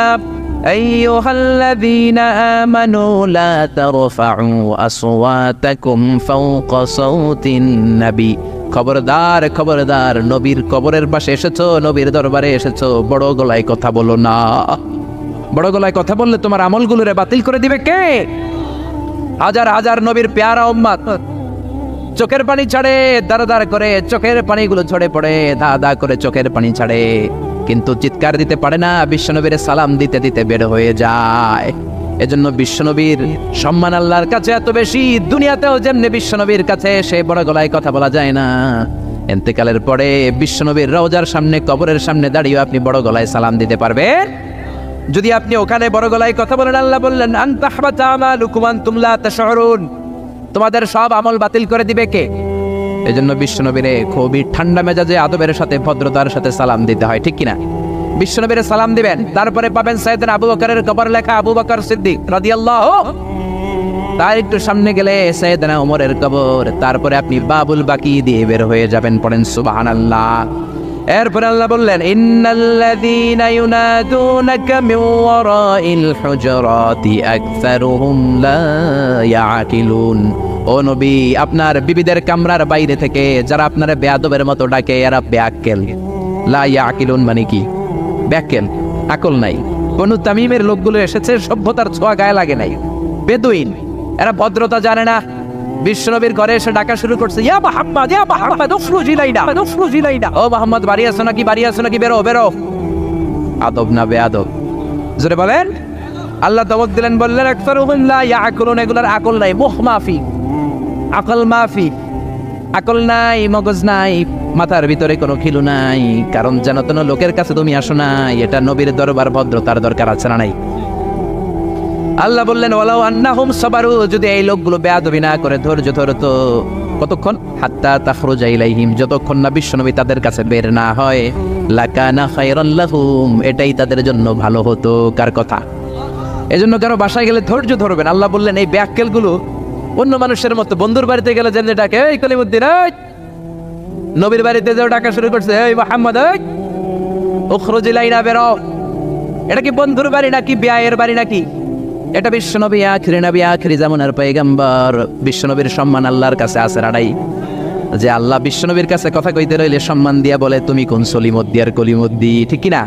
আইয়ুহাল্লাযীনা আমানু লা তারফাউ আসওয়াতাকুম ফাওকা সাওতিন নবী। খবরদার খবরদার, নবীর কবরের পাশে এসেছো, নবীর দরবারে এসেছো, বড় গলায় কথা বলো না। বড় গলায় কথা বললে তোমার আমলগুলোরে বাতিল করে দিবে কে? হাজার হাজার নবীর পেয়ারা উম্মত চোখের পানি ছাড়ে, দাঁড়া দাঁড়া করে চোখের পানিগুলো ঝরে পড়ে, দা দা করে চোখের পানি ছাড়ে, কিন্তু চিৎকার দিতে পারে না, বিশ্বনবীর সালাম দিতে দিতে বের হয়ে যায়। এজন্য বিশ্বনবীর সম্মান আল্লাহর কাছে এত বেশি, দুনিয়াতেও যেমনি বিশ্বনবীর কাছে সে বড় গলায় কথা বলা যায় না, ইন্তেকালের পরে বিশ্বনবীর রওজার সামনে, কবরের সামনে দাঁড়িয়ে আপনি বড় গলায় সালাম দিতে পারবেন। যদি আপনি ওখানে বড় গলায় কথা বলেন, আল্লাহ বললেন আনতাহবাতা আমালুকুম আনতুম লা তাশউরুন, তোমাদের সব আমল বাতিল করে দিবে কে? এজন্য বিশ্বনবীরে খুবই ঠান্ডা মেজাজে আদবের সাথে ভদ্রতার সাথে সালাম দিতে হয়, ঠিক কিনা? বিশ্বনবীরে সালাম দিবেন, তারপরে পাবেন সাইয়েদনা আবু বকরের কবর লেখা আবু বকর সিদ্দিক রাদিয়াল্লাহু, তার একটু সামনে গেলে সাইয়েদনা ওমরের কবর, তারপরে আপনি বাবুল বাকি দিয়ে বের হয়ে যাবেন। পড়েন সুবহানাল্লাহ। এরপরে আল্লাহ বললেন ইন্নাল্লাযীনা ইউনাদুনাকা মিন ওয়ারাইল হুজুরাতি আকসারুহুম লা ইয়াকিলুন। ও নবী, আপনার বিবিদের কামরার বাইরে থেকে যারা আপনারা বেয়াদবের মতো ডাকে, এরা বেআক্কেল। লা ইয়াকিলুন মানে কি? বেআক্কেল, আকল নাই। বনু তামিমের লোকগুলো এসেছে, সভ্যতার ছোঁয়া গায়ে লাগে নাই, বেদুইন, এরা ভদ্রতা জানে না। বিশ্বনবীর ঘরে এসে ডাকা শুরু করছে, ইয়া মুহাম্মদ, ইয়া মুহাম্মদ, উখরুজ ইলাইনা, উখরুজ ইলাইনা। ও মুহাম্মদ, বাড়ি আছো নাকি? বাড়ি আছো নাকি? বেরো বেরো। আদব না বেয়াদব? জোরে বলেন। আল্লাহ দমক দিলেন, বললেন আকসারুহুম লা ইয়াকুলুন, এগুলার আকল নাই, মুখ মাফি, আকল মাফি, আকল নাই, মগজ নাই, মাথার ভিতরে কোনো খিলু নাই। কারণ যেন তেন লোকের কাছে তুমি আসো নাই, এটা নবীর দরবার, ভদ্রতার দরকার আছে না নাই? আল্লাহ বললেন ওয়ালাউ আন্নাহুম সাবারু, যদি এই লোকগুলো বেয়াদবি না করে ধৈর্য ধরতো, কতক্ষণ? হাত্তা তাখরুজা ইলাইহিম, যতক্ষণ না বিশ্বনবী তাদের কাছে বের না হয়, লাকানা খায়রান লাহুম, এটাই তাদের জন্য ভালো হতো। কার কথা? এজন্য কারো বাসায় গেলে ধৈর্য ধরবেন। আল্লাহ বললেন এই বেয়াক্কেলগুলো অন্য মানুষের মতো বন্ধুর বাড়িতে গেলে যেমনি ডাকে, এই কলিমুদ্দিন, এই নবীর বাড়িতে যেও ডাকা শুরু করছে, এই মুহাম্মদ, এই উখরুজ ইলাইনা, বেরো। এটা কি বন্ধুর বাড়ি নাকি বিয়ের বাড়ি নাকি? এটা বিশ্বনবী, আখিরি নবী, আখিরি জামানার পয়গম্বর। বিশ্বনবীর সম্মান আল্লাহর কাছে আছে রাড়াই, যে আল্লাহ বিশ্বনবীর কাছে কথা কইতে রইলে সম্মান দিয়া বলে তুমি কোন সলিমদ্দি আর কলিমদ্দি, ঠিক কিনা?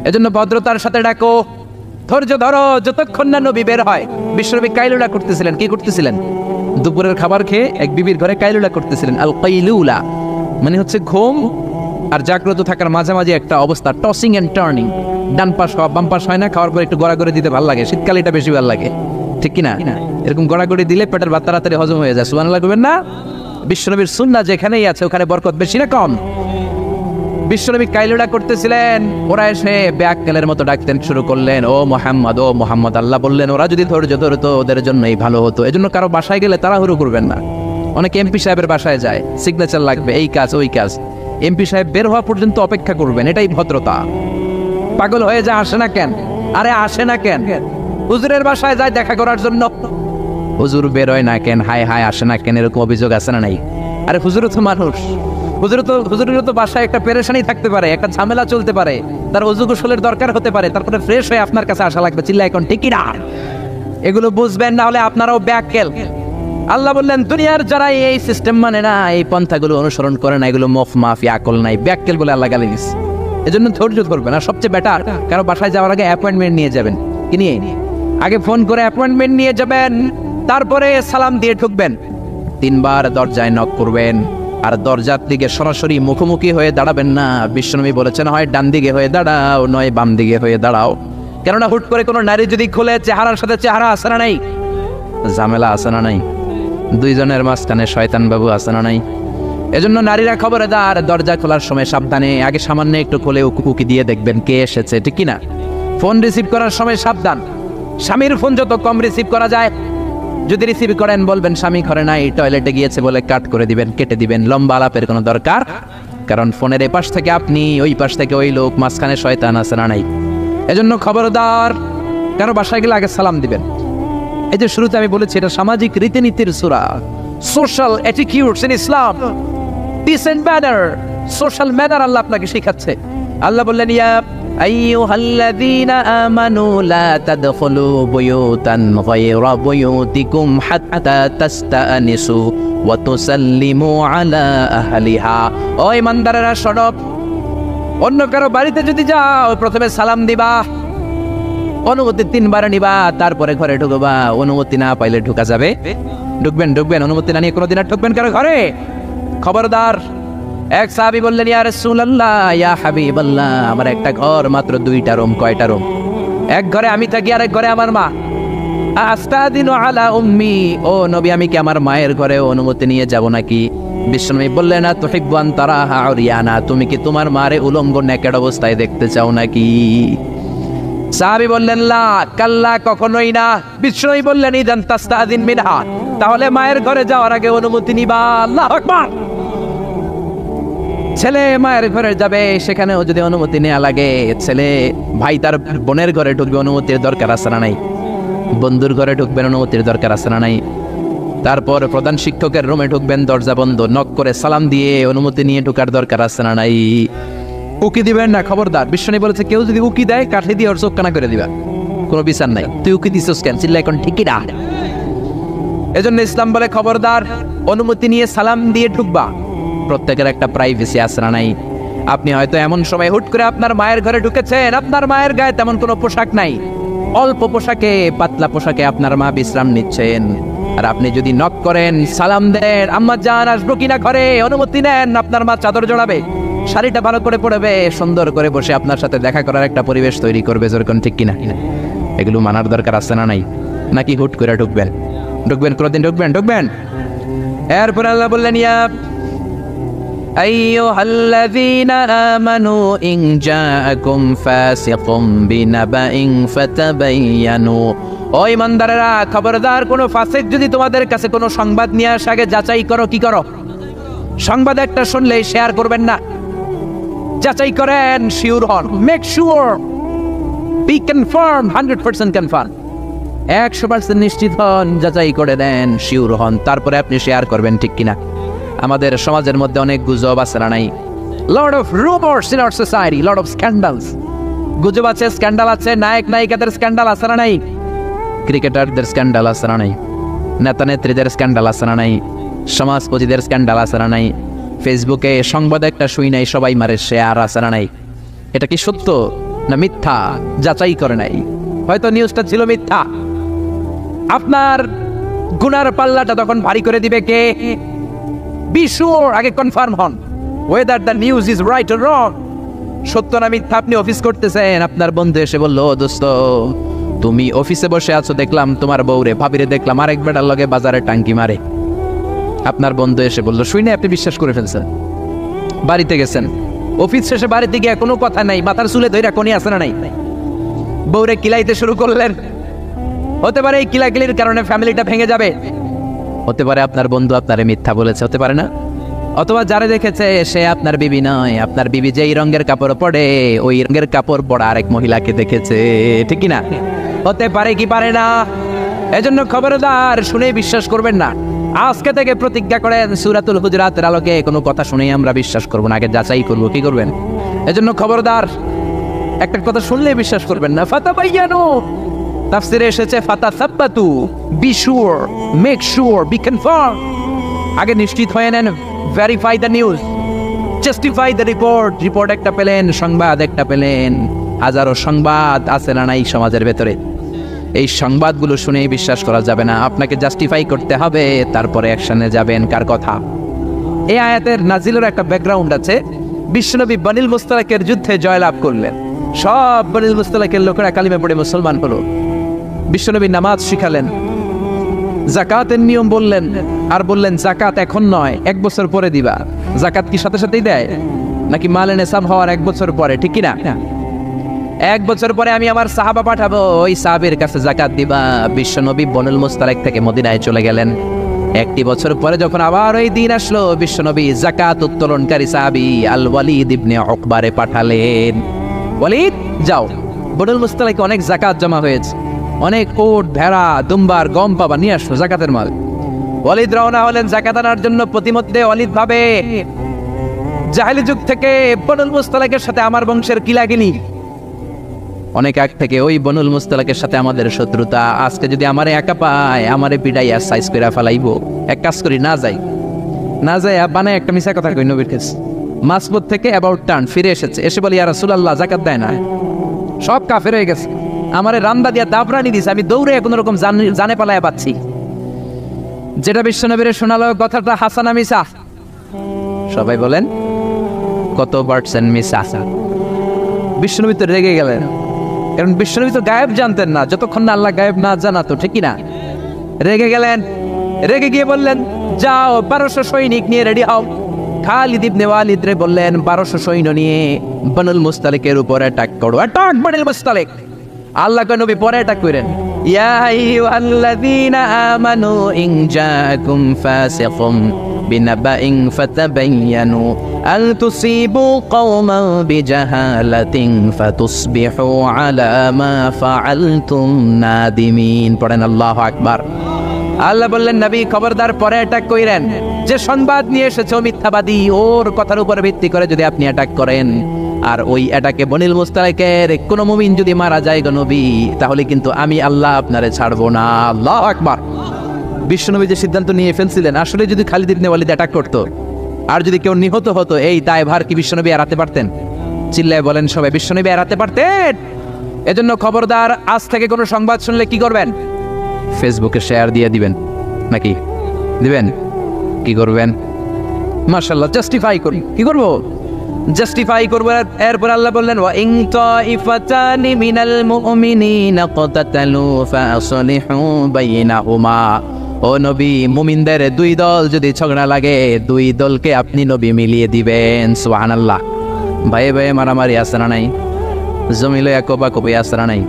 এজন্য ভদ্রতার সাথে ডাকো, ধৈর্য ধরো যতক্ষণ না নবী বের হয়। বিশ্বনবী কাইলুলা করতেছিলেন। কি করতেছিলেন? দুপুরের খাবার খেয়ে এক বিবির ঘরে কাইলুলা করতেছিলেন। আল কাইলুলা মানে হচ্ছে ঘুম আর জাগ্রত থাকার মাঝামাঝি একটা অবস্থা, টসিং এন্ড টার্নিং, ডান পাশ হওয়া বাম পাশ হয় না, খাওয়ার পর একটু গড়াগড়ি দিতে ভালো লাগে, শীতকালে এটা বেশি ভালো লাগে, ঠিক কিনা? এরকম গড়াগড়ি দিলে পেটের ভাত তাড়াতাড়ি হজম হয়ে যায়। সুবহানাল্লাহ করবেন না? বিশ্বনবীর সুন্নাহ যেখানেই আছে ওখানে বরকত বেশি না কম? বিশ্বনবী কাইলুলা করতেছিলেন, ওরা এসে বেআক্কেলের মতো ডাকতেন শুরু করলেন, ও মুহাম্মদ, ও মুহাম্মদ। আল্লাহ বললেন ওরা যদি ধৈর্য ধরতো ওদের জন্যই ভালো হতো। এজন্য কারো বাসায় গেলে তাড়াহুড়ো করবেন না। অনেকে এমপি সাহেবের বাসায় যায়, সিগনেচার লাগবে, এই কাজ ওই কাজ, এমপি সাহেব বের হওয়া পর্যন্ত অপেক্ষা করবেন, এটাই ভদ্রতা। পাগল হয়ে যায়, আসে না কেন? আরে আসে না কেন? হুজুরের বাসায় যায় দেখা করার জন্য, হুজুর বের হয় না কেন? হায় হায়, আসে না কেন? এরকম অভিযোগ আছে না নাই? আরে হুজুরও তো মানুষ, হুজুরেরও তো বাসায় একটা পেরেশানি থাকতে পারে, একটা ঝামেলা চলতে পারে, তার ওযু গোসলের দরকার হতে পারে, তারপরে ফ্রেশ হয়ে আপনার কাছে আসা লাগবে। চিল্লা এখন ঠিক না? এগুলো বুঝবেন না হলে আপনারাও ব্যাককেল। আল্লাহ বললেন দুনিয়ার যারা এই সিস্টেম মানে না, এই পন্থাগুলো অনুসরণ করে না, এগুলো মুখ মাফি, আকল নাই, ব্যাককেল বলে আল্লাহ গালি দিচ্ছে। এজন্য ধৈর্য ধরবেন। আর সবচেয়ে বেটার, কারো বাসায় যাওয়ার আগে অ্যাপয়েন্টমেন্ট নিয়ে যাবেন। কি নিয়ে? আগে ফোন করে অ্যাপয়েন্টমেন্ট নিয়ে যাবেন, তারপরে সালাম দিয়ে ঢুকবেন। 3 বার দরজায় নক করবেন, আর দরজার দিকে সরাসরি মুখোমুখি হয়ে দাঁড়াবেন না। বিশ্বনবী বলেছেন হয় ডান দিকে হয়ে দাঁড়াও, নয় বাম দিকে হয়ে দাঁড়াও। কেননা হুট করে কোনো নারী যদি খুলে, চেহারার সাথে চেহারা আছে না নাই? ঝামেলা আছে না নাই? দুইজনের মাঝখানে শয়তান বাবু আছে না নাই? এজন্য নারীরা খবরদার, দরজা খোলার সময় সাবধানে, আগে সামান্য একটু খুলে উকি দিয়ে দেখবেন কে এসেছে, ঠিক কিনা? ফোন রিসিভ করার সময় সাবধান, স্বামীর ফোন যত কম রিসিভ করা যায়। যদি রিসিভ করেন বলবেন স্বামী ঘরে নাই, টয়লেটে গিয়েছে বলে কাট করে দিবেন, কেটে দিবেন। লম্বা আলাপের কোনো দরকার কারণ ফোনের এপাশ থেকে আপনি, ওই পাশ থেকে ওই লোক, মাঝখানে শয়তান আছে না নাই? এজন্য খবরদার, কারো বাসায় গেলে আগে সালাম দিবেন। এই যে শুরুতে আমি বলেছি, এটা সামাজিক রীতিনীতির সূরা, social attitudes in Islam, decent manner, social manner Allah আপনাকে শেখাচ্ছে। আল্লাহ বললেন, ইয়া আইয়ুহাল্লাযীনা আমানু লা তাদখুলু বুয়ুতান গায়রা বুয়ুতিকুম হাত্তা তাস্তানিসু ওয়া তুসাল্লিমু আলা আহলিহা। ও ইমানদারেরা শোনো, অন্য কারো বাড়িতে যদি যাও প্রথমে সালাম দিবা, অনুমতি 3 বার নিবা, তারপরে ঘরে ঢুকবা। অনুমতি না পাইলে ঢুকা যাবে? ঢুকবেন। অনুমতি না নিয়ে কোনোদিন আর ঢুকবেন কারো ঘরে? খবরদার। এক সাহাবী বললেন, ইয়া রাসূলুল্লাহ, ইয়া হাবিবাল্লাহ, আমার একটা ঘর, মাত্র 2টা রুম। কয়টা রুম? এক ঘরে আমি থাকি, আর এক ঘরে আমার মা। আস্তাদিনু আলা উম্মি, ও নবী, আমি কি আমার মায়ের ঘরে অনুমতি নিয়ে যাব নাকি? বিশ্বনবী বললেন, না তুহিব্বু আন তারাহা উরিয়ানা, তুমি কি তোমার মারে উলঙ্গ নেকেড অবস্থায় দেখতে চাও নাকি? সাহাবী বললেন, লা, কাল্লা, কখনোই না। বিশ্বনবী বললেন, ইদান তাস্তাদিন মিনহা, তাহলে মায়ের ঘরে যাওয়ার আগে অনুমতি নিবা। আল্লাহু আকবার। ছেলে মায়ের ঘরে যাবে, সেখানেও যদি অনুমতি নেওয়া লাগে, ছেলে ভাই তার বোনের ঘরে ঢুকবে, অনুমতির দরকার আছে না নাই? বন্ধুর ঘরে ঢুকবেন, অনুমতির দরকার আছে না নাই? তারপর প্রধান শিক্ষকের রুমে ঢুকবেন, দরজা বন্ধ, নক করে সালাম দিয়ে অনুমতি নিয়ে ঢোকার দরকার আছে না নাই? উকি দিবেন না, খবরদার। বিশ্বনী বলেছে, কেউ যদি উকি দেয়, কাঠি দিয়ে ওর চোখ কানা করে দিবা, কোনো বিচার নাই। তুই উকি দিছিস কেন? চিল্লা এখন ঠিকই না। এজন্য ইসলাম বলে, খবরদার, অনুমতি নিয়ে সালাম দিয়ে ঢুকবা। প্রত্যেকের একটা প্রাইভেসি আছে না নাই? আপনি হয়তো এমন সময় হুট করে আপনার মায়ের ঘরে ঢুকেছেন, আপনার মায়ের গায়ে তেমন কোনো পোশাক নাই, অল্প পোশাকে, পাতলা পোশাকে আপনার মা বিশ্রাম নিচ্ছেন। আর আপনি যদি নক করেন, সালাম দেন, আম্মা জান আসবো কিনা ঘরে, অনুমতি নেন, আপনার মা চাদর জড়াবে, শাড়িটা ভালো করে পরবে, সুন্দর করে বসে আপনার সাথে দেখা করার একটা পরিবেশ তৈরি করবে। যেরকম ঠিক কিনা? এগুলো মানার দরকার আছে না নাই? নাকি হুট করে ঢুকবেন? কোনোদিন ঢুকবেন। এরপর আল্লাহ বললেন, ইয়া আইয়ুহাল্লাযীনা আমানু ইন জাআকুম ফাসিকুম বিনাবাইন ফাতাবায়ানু, ও ইমানদারেরা, খবরদার, কোনো ফাসিক যদি তোমাদের কাছে কোনো সংবাদ নিয়ে আসে, আগে যাচাই করো। কি করো? সংবাদ একটা শুনলে শেয়ার করবেন না, যাচাই করেন, শিওর হন, make sure, be confirm, 100% confirm, 100% নিশ্চিত হন, যাচাই করে দেন, শিওর হন, তারপরে আপনি শেয়ার করবেন। ঠিক কিনা? আমাদের সমাজের মধ্যে অনেক গুজব আছে না নাই? Lot of rumours in our society, lot of scandals. গুজব আছে, স্ক্যান্ডাল আছে, নায়ক নায়িকাদের স্ক্যান্ডাল আছে না নাই? ক্রিকেটারদের স্ক্যান্ডাল আছে না নাই? নেতা নেত্রীদের স্ক্যান্ডাল আছে না নাই? সমাজপতিদের স্ক্যান্ডাল আছে না নাই? ফেসবুকে সংবাদ একটা শুই নাই, সবাই মারে শেয়ার আছে না নাই? এটা কি সত্য না মিথ্যা? যাচাই করে নাই, হয়তো নিউজটা ছিল মিথ্যা। আপনার গুনার পাল্লাটা তখন ভারী করে দিবে কে? বি শিওর, আগে কনফার্ম হন whether the news is right or wrong, সত্য না মিথ্যা। আপনি অফিস করতেছেন, আপনার বন্ধু এসে বলল, দোস্ত, তুমি অফিসে বসে আছো, দেখলাম তোমার বউরে, ভাবিরে দেখলাম আরেক বেটার লগে বাজারে টাঙ্কি মারে। আপনার বন্ধু এসে বলল, শুই না, আপনি বিশ্বাস করে ফেলছেন। বাড়িতে গেছেন, অফিস শেষে বাড়িতে গিয়ে কোনো কথা নাই, মাথার চুলে ধইরা কোনি আছে না নাই? বউরে কিলাইতে শুরু করলেন। হতে পারে এই কিলাকিলির কারণে ফ্যামিলিটা ভেঙে যাবে, হতে পারে আপনার বন্ধু আপনারে মিথ্যা বলেছে, হতে পারে না? অথবা যারা দেখেছে সে আপনার বিবি নয়, আপনার বিবি যেই রঙের কাপড় পরে, ওই রঙের কাপড় পরা আরেক মহিলাকে দেখেছে। ঠিক কিনা? হতে পারে কি পারে না? এজন্য খবরদার, শুনে বিশ্বাস করবেন না। আজকে থেকে প্রতিজ্ঞা করেন, সূরাতুল হুজুরাতের আলোকে কোনো কথা শুনেই আমরা বিশ্বাস করব না, আগে যাচাই করব। কি করবেন? এজন্য খবরদার, একটা কথা শুনলেই বিশ্বাস করবেন না। ফাতাবায়ানু, তাফসিরে এসেছে ফাতাসাব্বাতু, be sure, make sure, be confirm, আগে নিশ্চিত হয়ে নেন, verify the news, justify the report. Report একটা পেলেন, সংবাদ একটা পেলেন, হাজারো সংবাদ আছে না নাই সমাজের ভেতরে? এই সংবাদগুলো শুনেই বিশ্বাস করা যাবে না, আপনাকে জাস্টিফাই করতে হবে, তারপরে অ্যাকশনে যাবেন। কার কথা? এই আয়াতের নাজিলের একটা ব্যাকগ্রাউন্ড আছে। বিশ্বনবী বনিল মুস্তালাকের যুদ্ধে জয়লাভ করলেন, সব বনিল মুস্তালাকের লোকেরা কালিমা পড়ে মুসলমান হলো। বিশ্বনবী নামাজ শিখালেন, যাকাতের নিয়ম বললেন, আর বললেন যাকাত এখন নয়, 1 বছর পরে দিবা। যাকাত কি সাথে সাথেই দেয় নাকি মালে নেশাব হওয়ার 1 বছর পরে? ঠিক কিনা? 1 বছর পরে আমি আমার সাহাবা পাঠাবো, ওই সাহাবের কাছে যাকাত দিবা। বিশ্বনবী বনুল মুস্তালাক থেকে মদিনায় চলে গেলেন। একটি বছর পরে যখন আবার ওই দিন আসলো, বিশ্বনবী যাকাত উত্তোলনকারী সাহাবী আল ওয়ালিদ ইবনে উকবারে পাঠালেন, ওয়ালিদ যাও, বনুল মুস্তালিকে অনেক যাকাত জমা হয়েছে, অনেক উট ভেড়া দুম্বার গম পাবা, নিয়ে আসো যাকাতের মাল। ওয়ালিদ রওনা হলেন যাকাত আনার জন্য। প্রতিমধ্যে ওয়ালিদ ভাবে, জাহেলি যুগ থেকে বনুল মুস্তালিকের সাথে আমার বংশের কি লাগেনি, অনেক আগ থেকে ওই বনুল মুস্তালিকের সাথে আমাদের শত্রুতা। আজকে যদি আমারে একা পায়, আমারে পিটাইয়া সাইজ করে ফেলাইবো। এক কাজ করি, না যাই, বানায় একটা মিছা কথা কই নবীর কাছে। মাসবুদ থেকে অ্যাবাউট টার্ন ফিরে এসেছে, এসে বলি ইয়া রাসূলুল্লাহ জাকাত দেয় না, সব কাফের হয়ে গেছে, আমারে রান্দা দিয়া দাবরানি দিছে, আমি দৌড়ে কোনো রকম জানে পালায়া পাচ্ছি। যেটা বিশ্বনবীরে শোনালো কথাটা হাসানা মিছা? সবাই বলেন কত পার্সেন্ট মিছা? বিশ্বনবী তো রেগে গেলেন, কারণ বিশ্বনবী তো গায়েব জানতেন না, যতক্ষণ না আল্লাহ গায়েব না জানাতো, ঠিকই না? রেগে গেলেন, রেগে গিয়ে বললেন যাও 1200 সৈনিক নিয়ে রেডি হও। খালিদ ইবনে ওয়ালিদ রে বললেন 1200 সৈন্য নিয়ে বনুল মুস্তালিকের উপর অ্যাটাক করো, অ্যাটাক বনুল মুস্তালিক। আল্লাহ কয় নবী পরে অ্যাটাক করেন, ইয়া আইয়ুহাল্লাযীনা আমানু ইন জাআকুম ফাসিকুম বিনাবাইন ফাতাবায়ানু আন তুসিবু কওমান বিজাহালাতিন ফাতুসবিহু আলা মা ফাআলতুম নাদিমিন। পড়েন আল্লাহু আকবার। আল্লাহ বললেন নবী খবরদার পরে অ্যাটাক কইরেন, যে সংবাদ নিয়ে এসেছে মিথ্যাবাদী, ওর কথার উপর ভিত্তি করে যদি আপনি অ্যাটাক করেন, আর ওই অ্যাটাকে বনিল মুস্তালিকের কোন মুমিন যদি মারা যায় গো নবী, তাহলে কিন্তু আমি আল্লাহ আপনারে ছাড়বো না। আল্লাহু আকবার। বিশ্বনবী যে সিদ্ধান্ত নিয়ে ফেলছিলেন, আসলে যদি খালিদ ইবনে ওয়ালিদ অ্যাটাক করতো আর যদি কেউ নিহত হতো, এই দায়ভার কি বিশ্বনবী এড়াতে পারতেন? চিল্লায় বলেন সবাই, বিশ্বনবী এড়াতে পারতেন? এজন্য খবরদার, আজ থেকে কোনো সংবাদ শুনলে কি করবেন? ফেসবুকে শেয়ার দিয়ে দিবেন, নাকি দিবেন? কি করবেন? মাশাআল্লাহ, জাস্টিফাই করুন। কি করব? জাস্টিফাই করব। এরপর আল্লাহ বললেন ওয়া ইন তাইফাতানি মিনাল মুমিনিনা ক্তাতালু ফাসলিহু বাইনাহুমা। ও নবী, মুমিনদের দুই দল যদি ঝগড়া লাগে, দুই দলকে আপনি নবী মিলিয়ে দিবেন। সুবহানাল্লাহ। ভাই ভাই মারামারি আছে না নাই? জমিলে কোপাকুপি আছে না নাই?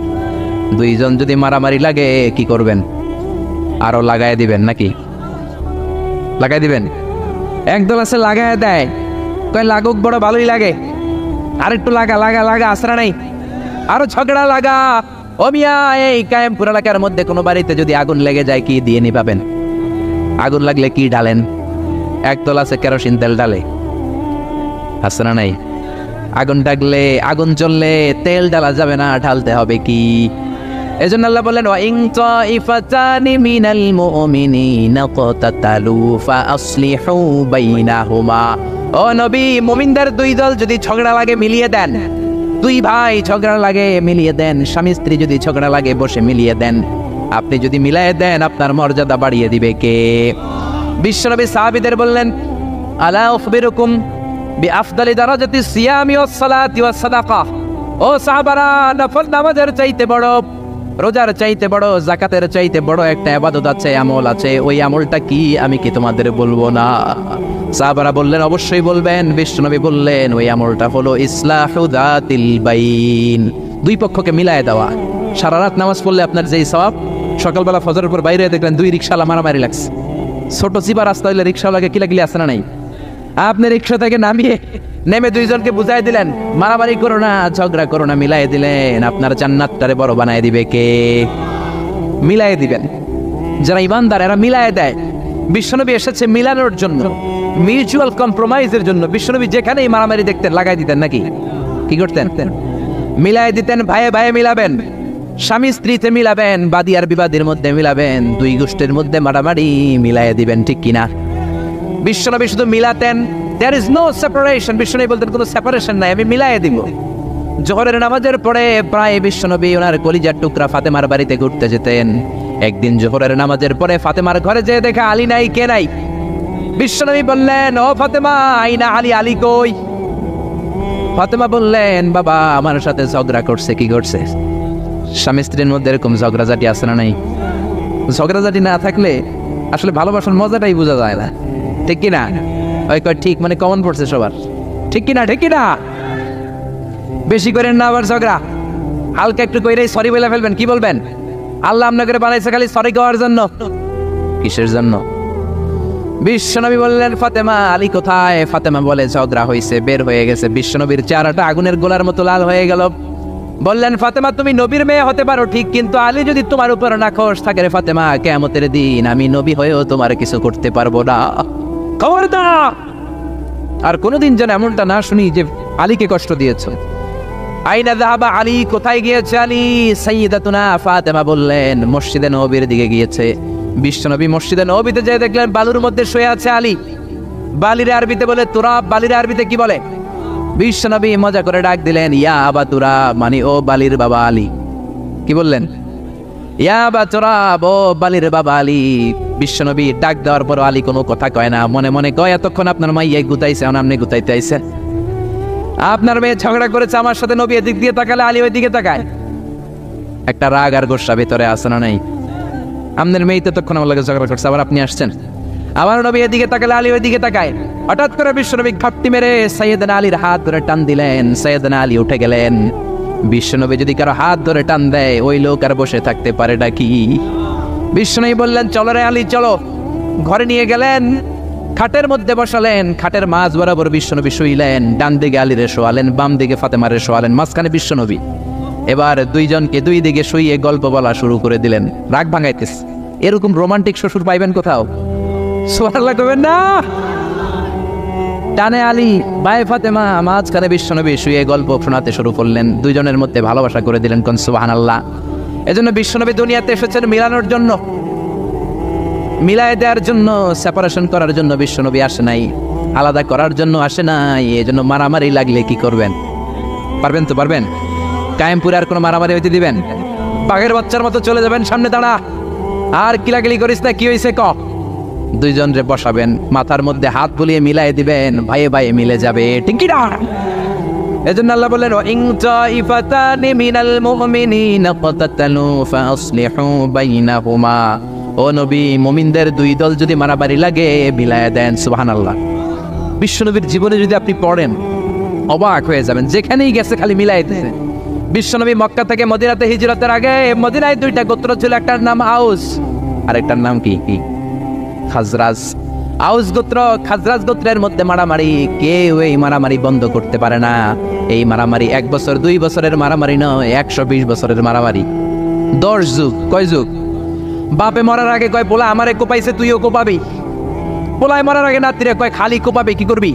দুইজন যদি মারামারি লাগে কি করবেন? আরো লাগাই দিবেন, নাকি লাগাই দিবেন? একদল আছে লাগাই দেয়, কয় লাগুক, বড় ভালোই লাগে, আরেকটু লাগা লাগা লাগা, আসরা নাই, আরো ঝগড়া লাগা। ও মিয়া, এই কায়েমপুর এলাকার মধ্যে কোনো বাড়িতে যদি আগুন লেগে যায়, কি দিয়ে নিভাবেন? আগুন লাগলে কি ঢালেন? একদল আছে কেরোসিন তেল ঢালে, আসরা নাই? আগুন ডাকলে, আগুন জ্বললে তেল ঢালা যাবে না, ঢালতে হবে কি? এজন্য আল্লাহ বললেন ওয়া ইন তাইফাতানি মিনাল মুমিনিনা ক্তাতালু ফাসলিহু বাইনাহুমা। ও নবী, মুমিনদের দুই দল যদি ঝগড়া লাগে মিলিয়ে দেন, দুই ভাই ঝগড়া লাগে মিলিয়ে দেন, স্বামী স্ত্রী যদি ঝগড়া লাগে বসে মিলিয়ে দেন। আপনি যদি মিলিয়ে দেন, আপনার মর্যাদা বাড়িয়ে দিবে কে? বিশ্বনবী সাহাবীদের বললেন আলা উখবিরুকুম বিআফদালি দারাজাতিস সিয়ামি ওয়াস সালাতি ওয়াস সাদাকা। ও সাহাবারা, নফল নামাজের চাইতে বড়, রোজার চাইতে বড়, যাকাতের চাইতে বড় একটা ইবাদত আছে, আমল আছে। ওই আমলটা কি আমি কি তোমাদের বলবো না? সাহাবারা বললেন অবশ্যই বলবেন। বিশ্বনবী বললেন ওই আমলটা হলো ইসলাহু যাতিল বাইন, দুই পক্ষকে মিলায় দেওয়া। সারা রাত নামাজ পড়লে আপনার যেই সওয়াব, সকালবেলা ফজরের পর বাইরে দেখলেন দুই রিকশাওয়ালা মারামারি লাগছে, ছোট চিপা রাস্তা হইলে রিকশাওয়ালাকে কিলাকিলি আসে না নাই? আপনি রিকশা থেকে নেমে দুইজনকে বুঝাই দিলেন মারামারি করো না, ঝগড়া করো না, মিলাই দিলেন। আপনার জান্নাতটারে বড় বানায় দিবে কে? মিলাই দিবেন। যারা ইমানদার এরা মিলাই দেয়। বিশ্বনবী এসেছে মিলানোর জন্য, মিউচুয়াল কম্প্রোমাইজের জন্য। বিশ্বনবী যেখানেই মারামারি দেখতেন লাগাই দিতেন, নাকি কি করতেন? মিলাই দিতেন। ভাইয়ে ভাইয়ে মিলাবেন, স্বামী স্ত্রীতে মিলাবেন, বাদী আর বিবাদীর মধ্যে মিলাবেন, দুই গোষ্ঠীর মধ্যে মারামারি মিলাই দিবেন, ঠিক কিনা? বিশ্বনবী শুধু মিলাতেন, there is no separation। বিশ্বনবী বলতেন কোনো সেপারেশন নাই, আমি মিলাই দিব। জোহরের নামাজের পরে প্রায় বিশ্বনবী ওনার কলিজার টুকরা ফাতেমার বাড়িতে ঘুরতে যেতেন। একদিন জোহরের নামাজের পরে ফাতেমার ঘরে যেয়ে দেখে আলী নাই, কে নাই? বিশ্বনবী বললেন ও ফাতেমা, আইনা আলী, আলী কই? ফাতেমা বললেন বাবা আমার সাথে ঝগড়া করছে। কি করছে? স্বামী স্ত্রীর মধ্যে এরকম ঝগড়াঝাটি আছে না নাই? ঝগড়াঝাটি না থাকলে আসলে ভালোবাসার মজাটাই বোঝা যায় না, ঠিক কিনা? ওই কয় ঠিক, মানে কমন পড়ছে সবার, ঠিক কিনা? ঠিক কিনা? বেশি করেন না আবার ঝগড়া, হালকা একটু কইরেই সরি বলে ফেলবেন। কি বলবেন? আল্লাহ আপনাকে বানাইছে খালি সরি করার জন্য। কিসের জন্য? বিশ্বনবী বললেন, ফাতেমা, আলী কোথায়? ফাতেমা বলে, ঝগড়া হয়েছে, বের হয়ে গেছে। বিশ্বনবীর চেহারাটা আগুনের গোলার মতো লাল হয়ে গেল। বললেন, ফাতেমা, তুমি নবীর মেয়ে হতে পারো ঠিক, কিন্তু আলী যদি তোমার উপর নাখোশ থাকে রে ফাতেমা, কিয়ামতের দিন আমি নবী হয়েও তোমার কিছু করতে পারবো না। খবরদার আর কোনোদিন যেন এমনটা না শুনি যে আলীকে কষ্ট দিয়েছো। আইনা যাহাবা আলী, কোথায় গিয়েছে আলী? সাইয়্যিদাতুনা ফাতেমা বললেন, মসজিদে নববীর দিকে গিয়েছে। বিশ্বনবী মসজিদে নববীতে যেয়ে দেখলেন বালুর মধ্যে শুয়ে আছে আলী। বালির আরবিতে বলে তুরাব, বালির আরবিতে কি বলে? বিশ্বনবী মজা করে ডাক দিলেন, ইয়া আবা তুরাব, মানে ও বালির বাবা আলী। কি বললেন? ইয়া আবা তুরাব, ও বালির বাবা আলী। বিশ্বনবী ডাক দেওয়ার পর আলী কোনো কথা কয় না, মনে মনে কয়, এতক্ষণ আপনার মাইয়াই গুতাইছে, এখন আপনি গুতাইতে আইছেন। আপনার মেয়ে ঝগড়া করেছে আমার সাথে, নবী এদিক দিয়ে তাকালে আলী ওই দিকে তাকায়। একটা রাগ আর গোসা ভিতরে আছে না নাই? আপনার মেয়ে তো তখন আমার লাগে ঝগড়া করছে, আবার আপনি আসছেন। আমার নবী এদিকে তাকালে আলী ওই দিকে তাকায়। হঠাৎ করে বিশ্বনবী ঘাপটি মেরে সাইয়েদনা আলীর হাত ধরে টান দিলেন। সাইয়েদনা আলী উঠে গেলেন। বিশ্বনবী যদি কারো হাত ধরে টান দেয়, ওই লোক আর বসে থাকতে পারে নাকি? বিশ্বনবী বললেন, চলো রে আলী চলো। ঘরে নিয়ে গেলেন, খাটের মধ্যে বসালেন, খাটের মাঝ বরাবর বিশ্বনবী শুইলেন। ডান দিকে আলীরে শোয়ালেন, বাম দিকে ফাতেমারে শোয়ালেন, মাঝখানে বিশ্বনবী। এবার দুইজনকে দুই দিকে শুইয়ে গল্প বলা শুরু করে দিলেন। রাগ ভাঙাইতেছে। এরকম রোমান্টিক শ্বশুর পাইবেন কোথাও? সুবহানাল্লাহ কইবেন না? ডানে আলী, বায়ে ফাতেমা, মাঝখানে বিশ্বনবী শুয়ে গল্প শোনাতে শুরু করলেন। দুইজনের মধ্যে ভালোবাসা করে দিলেন। কোন সুবহানাল্লাহ। এজন্য বিশ্বনবী দুনিয়াতে এসেছেন মিলানোর জন্য, মিলায় দেওয়ার জন্য, সেপারেশন করার জন্য বিশ্বনবী আসে নাই, আলাদা করার জন্য আসে নাই। এজন্য মারামারি লাগলে কি করবেন? পারবেন তো? পারবেন? কায়েমপুরে আর কোনো মারামারি হইতে দিবেন? বাঘের বাচ্চার মতো চলে যাবেন, সামনে দাঁড়া, আর কিলাকিলি করিস না, কি হয়েছে ক। দুইজন রে বসাবেন, মাথার মধ্যে হাত বুলিয়ে মিলাই দিবেন, ভাইয়ে ভাইয়ে মিলে যাবে, ঠিক কি না? এজন্য আল্লাহ বললেন, ইন তাইফাতানি মিনাল মুমিনিনা ক্বাতালু ফাসলিহু বাইনাহুমা। ও নবী, মুমিনদের দুই দল যদি মারামারি লাগে মিলায়া দেন। সুবহানাল্লাহ। বিশ্বনবীর জীবনে যদি আপনি পড়েন অবাক হয়ে যাবেন, যেখানেই গেছে খালি মিলাই দিতেন। বিশ্বনবী মক্কা থেকে মদিনাতে হিজরতের আগে মদিনায় দুইটা গোত্র ছিল, একটার নাম আউস, আরেকটার নাম কি? খাজরাজ। আউস গোত্র খাজরাজ গোত্রের মধ্যে মারামারি, কেউ এই মারামারি বন্ধ করতে পারে না। এই মারামারি 1 বছর 2 বছরের মারামারি নয়, 120 বছরের মারামারি। 10 যুগ। কয় যুগ? বাপে মরার আগে কয়, পোলা আমারে কোপাইছে, তুইও কোপাবি। পোলায় মরার আগে নাতিরে কয়, খালি কোপাবে, কি করবি?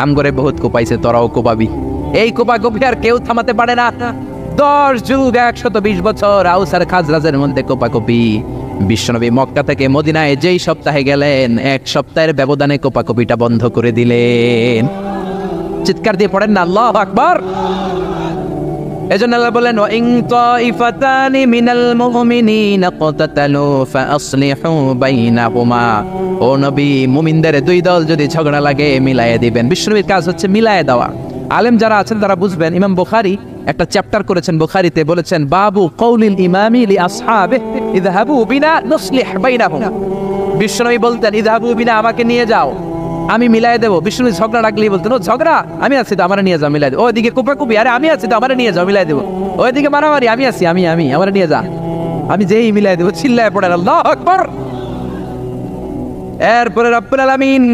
আম করে বহুত কোপাইছে, তোরাও কোপাবি। এই কোপাকুপি আর কেউ থামাতে পারে না। 10 যুগ, 120 বছর আউস আর খাজরাজের মধ্যে কোপাকুপি। বিশ্বনবী মক্কা থেকে মদিনায় যেই সপ্তাহে গেলেন, 1 সপ্তাহের ব্যবধানে কোপাকুপিটা বন্ধ করে দিলেন। চিৎকার দিয়ে পড়েন না আল্লাহু আকবার। এজন্য আল্লাহ বলেন, ওয়া ইন তাইফাতানি মিনাল মুমিনিনা ক্বাতালু ফাসলিহু বাইনাহুমা। ও নবী, মুমিনদের দুই দল যদি ঝগড়া লাগে মিলায়ে দিবেন। বিশ্বনবীর কাজ হচ্ছে মিলায়ে দেওয়া। আলেম যারা আছেন তারা বুঝবেন। ইমাম বুখারী একটা চ্যাপ্টার করেছেন বুখারীতে, বলেছেন বাবু কওলিল ইমামি লি আসহাবিহি ইযহাবু বিনা নুসলিহ বাইনাহুম। বিশ্বনবী বলতেন, ইযহাবু বিনা, আমাকে নিয়ে যাও, আমি মিলাই দেবো। বিষ্ণু ঝগড়া রাখলেই বলতেন, ও ঝগড়া, আমি আছি তো, আমার নিয়ে যাও, মিলাই দেবো। ওইদিকে কুপাকুপি, আরে আমি আছি তো, আমার নিয়ে যাও, মিলাই দেবো। ওইদিকে মারামারি, আমি আছি, আমি আমার নিয়ে যা, আমি যেই মিলাই দেবো। চিল্লায় পড়েন আল্লাহু আকবার। এরপরে রব্বুল আলামিন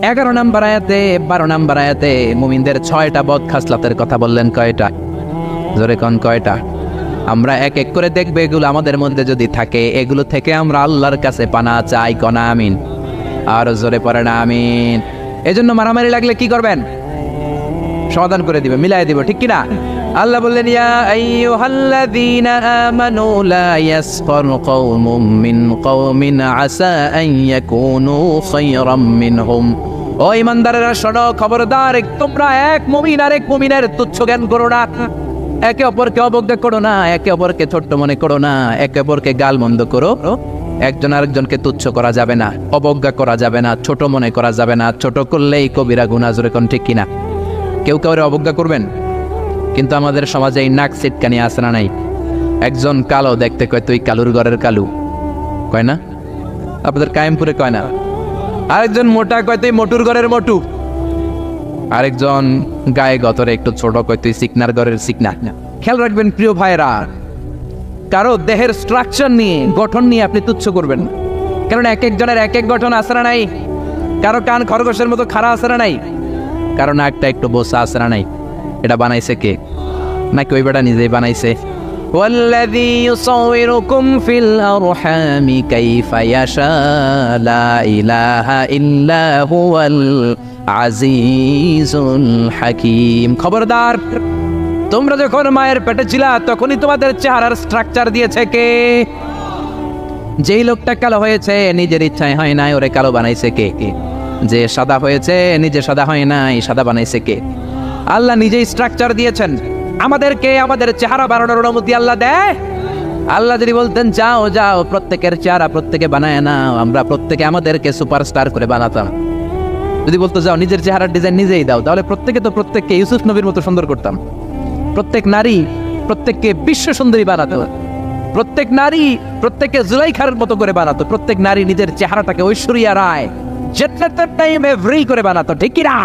11 নম্বর আয়াতে 12 নম্বর আয়াতে মুমিনদের 6টা বদ খাসলাতের কথা বললেন। কয়টা? জোরে কোন কয়টা? আমরা এক এক করে দেখবো, এগুলো আমাদের মধ্যে যদি থাকে, এগুলো থেকে আমরা আল্লাহর কাছে পানা চাই। কোনা আমিন। আর জোরে পড়ে না আমিন। এজন্য মারামারি লাগলে কি করবেন? সমাধান করে দিবে, মিলাই দিব, ঠিক কিনা? আল্লাহ বললেন, ইয়া আইয়ুহাল্লাযীনা আমানু লা ইয়াসখার কওমুম মিন কওমিন আসা আন ইয়াকুনু খায়রাম মিনহুম। ও ঈমানদারেরা শোনো, খবরদার, তোমরা এক মুমিন আর এক মুমিনের তুচ্ছ জ্ঞান করো না, একে অপরকে অবজ্ঞা করো না, একে অপরকে ছোট্ট মনে করো না, একে অপরকে গালমন্দ করো। একজন আরেকজনকে তুচ্ছ করা যাবে না, অবজ্ঞা করা যাবে না, ছোট মনে করা যাবে না। ছোট করলেই কবিরা গুনাহ, জোরে কোন ঠিক কিনা? কেউ কাউরে অবজ্ঞা করবেন? কিন্তু আমাদের সমাজে এই নাক সিটকানি আছে না নাই? একজন কালো দেখতে কয়, তুই কালুর ঘরের কালু, কয় না? আপনাদের কায়েমপুরে কয় না? আরেকজন মোটা কয়, তুই মোটুর ঘরের মোটু। আরেকজন গায়ে গতরে একটু ছোট কয়, তুই সিকনার ঘরের সিকনা। খেয়াল রাখবেন প্রিয় ভাইরা, কারো দেহের স্ট্রাকচার নিয়ে, গঠন নিয়ে আপনি তুচ্ছ করবেন না। কারণ এক একজনের এক এক গঠন আছে না নাই? কারো কান খরগোশের মতো খাড়া আছে না নাই? কারো নাকটা একটু বোসা আছে না নাই? এটা বানাইছে কে? নাকি ওই বেটা নিজেই বানাইছে? والذي يصوركم في الأرحام كيف يشاء لا إله إلا هو العزيز الحكيم। খবরদার, তোমরা যখন মায়ের পেটে ছিলা তখনই তোমাদের চেহারার স্ট্রাকচার দিয়েছে কে? যেই লোকটা কালো হয়েছে নিজের ইচ্ছায় হয় নাই, ওরে কালো বানাইছে কে? যে সাদা হয়েছে নিজে সাদা হয় নাই, সাদা বানাইছে কে? আল্লাহ নিজেই স্ট্রাকচার দিয়েছেন। আমাদেরকে আমাদের চেহারা বানানোর অনুমতি আল্লাহ দেয়? আল্লাহ যদি বলতেন যাও যাও প্রত্যেকের চেহারা প্রত্যেকে বানায় না, আমরা প্রত্যেকে আমাদেরকে সুপারস্টার করে বানাতাম। যদি বলতো যাও নিজের চেহারার ডিজাইন নিজেই দাও, তাহলে প্রত্যেকে তো প্রত্যেককে ইউসুফ নবীর মতো সুন্দর করতাম। প্রত্যেক নারী প্রত্যেককে বিশ্ব সুন্দরী বানাতো, প্রত্যেক নারী প্রত্যেককে জুলাইখার মতো করে বানাতো, প্রত্যেক নারী নিজের চেহারাটাকে ঐশ্বরিয়া রায় এভরি করে বানাতো, ঠিক কি না?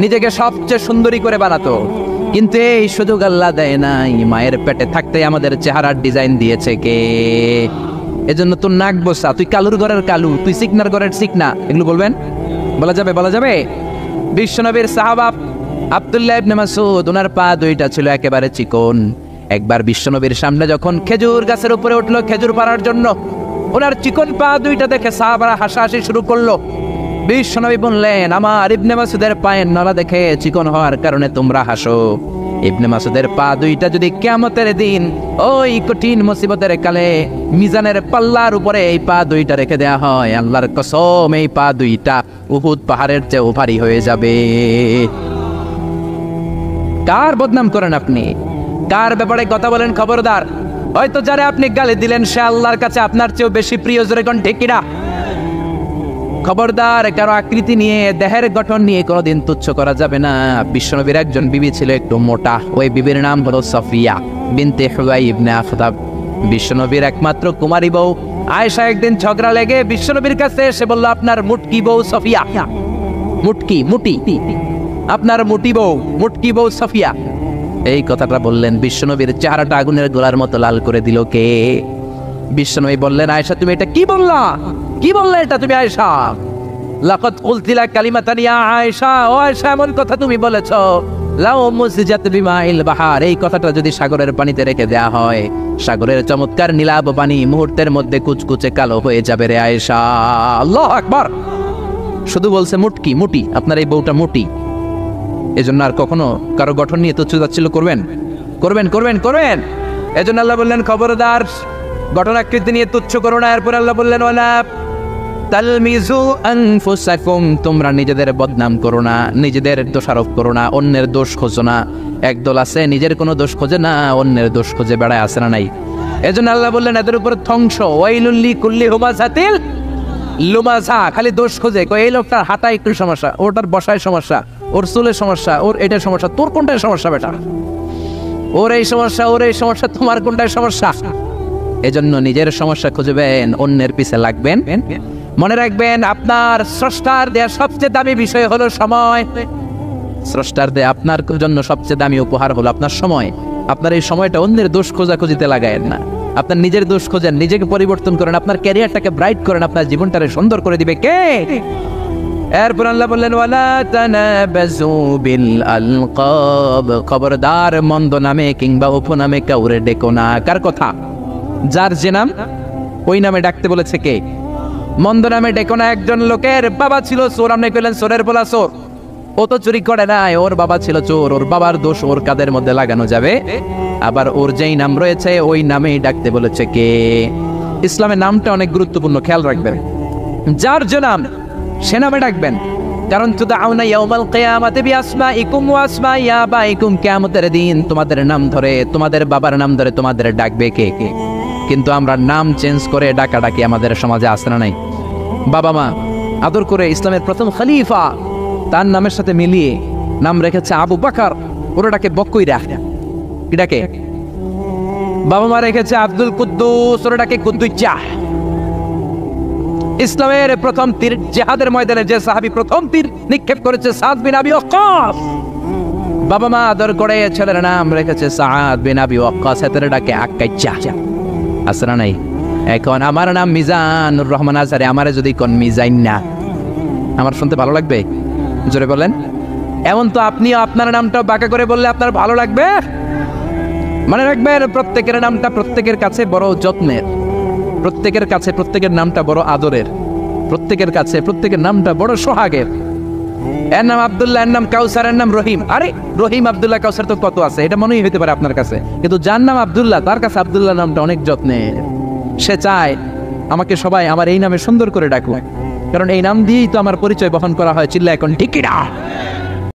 নিজেকে সবচেয়ে সুন্দরী করে বানাতো। কিন্তু এই সুযোগ আল্লাহ দেয় নাই। মায়ের পেটে থাকতে আমাদের চেহারার ডিজাইন দিয়েছে কে? এজন্য তোর নাক বসা, তুই কালুর ঘরের কালু, তুই সিকনার ঘরের সিকনা, এগুলো বলবেন? বলা যাবে? বলা যাবে? বিশ্বনবীর সাহাবা আব্দুল্লাহ ইবনে মাসউদ, ওনার পা দুইটা ছিল একেবারে চিকন। একবার বিশ্বনবীর সামনে যখন খেজুর গাছের উপরে উঠলো খেজুর পাড়ার জন্য, ওনার চিকন পা দুইটা দেখে সাহাবারা হাসাহাসি শুরু করলো। বিশ্বনবী বললেন, আমার ইবনে মাসউদের পায়ের নলা দেখে চিকন হওয়ার কারণে তোমরা হাসো। ইবনে মাসউদের পা দুইটা যদি কিয়ামতের দিন ওই কঠিন মুসিবতের কালে মিজানের পাল্লার উপরে এই পা দুইটা রেখে দেয়া হয়, আল্লাহর কসম এই পা দুইটা উহুদ পাহাড়ের চেয়ে ভারী হয়ে যাবে। কার বদনাম করেন আপনি? কার ব্যাপারে কথা বলেন? খবরদার, হয়তো যারা আপনি গালি দিলেন সে আল্লাহর কাছে আপনার চেয়েও বেশি প্রিয়, জোরে কোন ঠিক কিনা? খবরদার, কারো আকৃতি নিয়ে দেহের গঠন নিয়ে কোনোদিন তুচ্ছ করা যাবে না। বিশ্বনবীর একজন বিবি ছিল একটু মোটা, ওই বিবির নাম হলো সফিয়া বিনতে হুয়াই ইবনে আখতাব। বিশ্বনবীর একমাত্র কুমারী বউ আয়েশা একদিন ঝগড়া লেগে বিশ্বনবীর কাছে এসে বলল, আপনার মুটকি বউ সফিয়া, মুটি আপনার মুটি বউ, মুটকি বউ সফিয়া। এই কথাটা বললেন, বিশ্বনবীর চেহারাটা আগুনের গোলার মতো লাল করে দিল কে? বিশ্বনবী বললেন, আয়েশা তুমি এটা কি বললা? কি বললে এটা তুমি আয়েশা? লাকাদ কুলতিলা কালিমাতান ইয়া আয়েশা, ও আয়েশা এমন কথা তুমি বলেছো, লাউ মুসজাত বিমাইল বাহার, এই কথাটা যদি সাগরের পানিতে রেখে দেয়া হয়, সাগরের চমৎকার নীলাভ পানি মুহূর্তের মধ্যে কুচকুচে কালো হয়ে যাবে রে আয়েশা। আল্লাহু আকবার। শুধু বলছে মুটকি, মুটি, আপনার এই বউটা মুটি। এজন্য আর কখনো কারো গঠন নিয়ে তুচ্ছ-তাচ্ছিল্য করবেন? করবেন করবেন করবেন। এজন্য আল্লাহ বললেন, খবরদার গঠন আকৃতি নিয়ে তুচ্ছ করো না। এরপর আল্লাহ বললেন, ওয়ালা তালমিজু আনফুসাকুম, তোমরা নিজেদের বদনাম করো না, নিজেদের দোষারোপ করো না, অন্যের দোষ খোঁজো না। একদল আছে নিজের কোনো দোষ খোঁজে না, অন্যের দোষ খোঁজে বেড়ায়, আছে না নাই? এজন্য আল্লাহ বললেন এদের উপর ধ্বংস। ওয়াইলুল লিকুল্লি হুমাযাতিল লুমাযা, খালি দোষ খোঁজে। এই লোকটার হাঁটায় একটু সমস্যা, ওটার বসায় সমস্যা, ওর চুলের সমস্যা, ওর এটার সমস্যা, তোর কোনটায় সমস্যা বেটা? ওর এই সমস্যা, ওর এই সমস্যা, তোমার কোনটায় সমস্যা? এজন্য নিজের সমস্যা খুঁজবেন, অন্যের পিছে লাগবেন। মনে রাখবেন, আপনার স্রষ্টার দেয়া সবচেয়ে দামি বিষয় হলো সময়। স্রষ্টার দেয়া আপনার জন্য সবচেয়ে দামি উপহার হলো আপনার সময়। আপনার এই সময়টা অন্যের দোষ খোঁজাখুঁজিতে লাগায়েন না, আপনার নিজের দোষ খোঁজেন, নিজেকে পরিবর্তন করেন, আপনার ক্যারিয়ারটাকে ব্রাইট করেন, আপনার জীবনটাকে সুন্দর করে দিবে কে? এরপর আল্লাহ বললেন, ওয়ালা তানাবাযু বিল আলকাব, খবরদার মন্দ নামে কিংবা উপনামে কাউরে ডেকো না। কার কথা? যার যে নাম ওই নামে ডাকতে বলেছে কে? মন্দ নামে ডেকো না। একজন লোকের বাবা ছিল চোর, আপনি কইলেন চোরের বলা চোর, ও তো চুরি করে নাই, ওর বাবা ছিল চোর, ওর বাবার দোষ ওর কাদের মধ্যে লাগানো যাবে? আবার ওর যেই নাম রয়েছে ওই নামেই ডাকতে বলেছে কে? ইসলামের নামটা অনেক গুরুত্বপূর্ণ, খেয়াল রাখবেন। যার যে নাম সে নামে ডাকবেন, কারণ তুদআউনা ইয়াউমাল কিয়ামাতি বিআসমাইকুম ওয়া আসমাই আবাইকুম, কিয়ামতের দিন তোমাদের নাম ধরে, তোমাদের বাবার নাম ধরে তোমাদের ডাকবে কে? কিন্তু আমরা নাম চেঞ্জ করে ডাকাডাকি আমাদের সমাজে আছে না নাই? বাবা মা আদর করে ইসলামের প্রথম খলিফা তার নামের সাথে মিলিয়ে নাম রেখেছে আবু বকর, ওরা ডাকে বক্কইরা। কি ডাকে? বাবা মা রেখেছে আব্দুল কুদ্দুস, ওরা ডাকে কুদ্দুজ্জা। ইসলামের প্রথম তীর জিহাদের ময়দানে যে সাহাবী প্রথম তীর নিক্ষেপ করেছে সাদ বিন আবি ওয়াক্কাস, বাবা মা আদর করে ছেলের নাম রেখেছে সাদ বিন আবি ওয়াক্কাস, এতে ডাকে আক্কাইজা। আছে না নাই? এখন আমার নাম মিজানুর রহমান আজহারি, আমারে যদি কোন মিজাইন না, আমার শুনতে ভালো লাগবে? জোরে বলেন। এমন তো আপনিও আপনার নামটা বাঁকা করে বললে আপনার ভালো লাগবে? মনে রাখবেন, প্রত্যেকের নামটা প্রত্যেকের কাছে বড় যত্নের, প্রত্যেকের কাছে প্রত্যেকের নামটা বড় আদরের, প্রত্যেকের কাছে প্রত্যেকের নামটা বড় সোহাগের। এর নাম আব্দুল্লাহ, এর নাম কাউসার, এর নাম রহিম। আরে রহিম, আব্দুল্লাহ, কাউসার তো কত আছে, এটা মনেই হইতে পারে আপনার কাছে, কিন্তু যার নাম আব্দুল্লাহ তার কাছে আব্দুল্লাহ নামটা অনেক যত্নের। সে চায় আমাকে সবাই আমার এই নামে সুন্দর করে ডাকুক, কারণ এই নাম দিয়েই তো আমার পরিচয় বহন করা হয়। চিল্লা এখন ঠিক কিনা?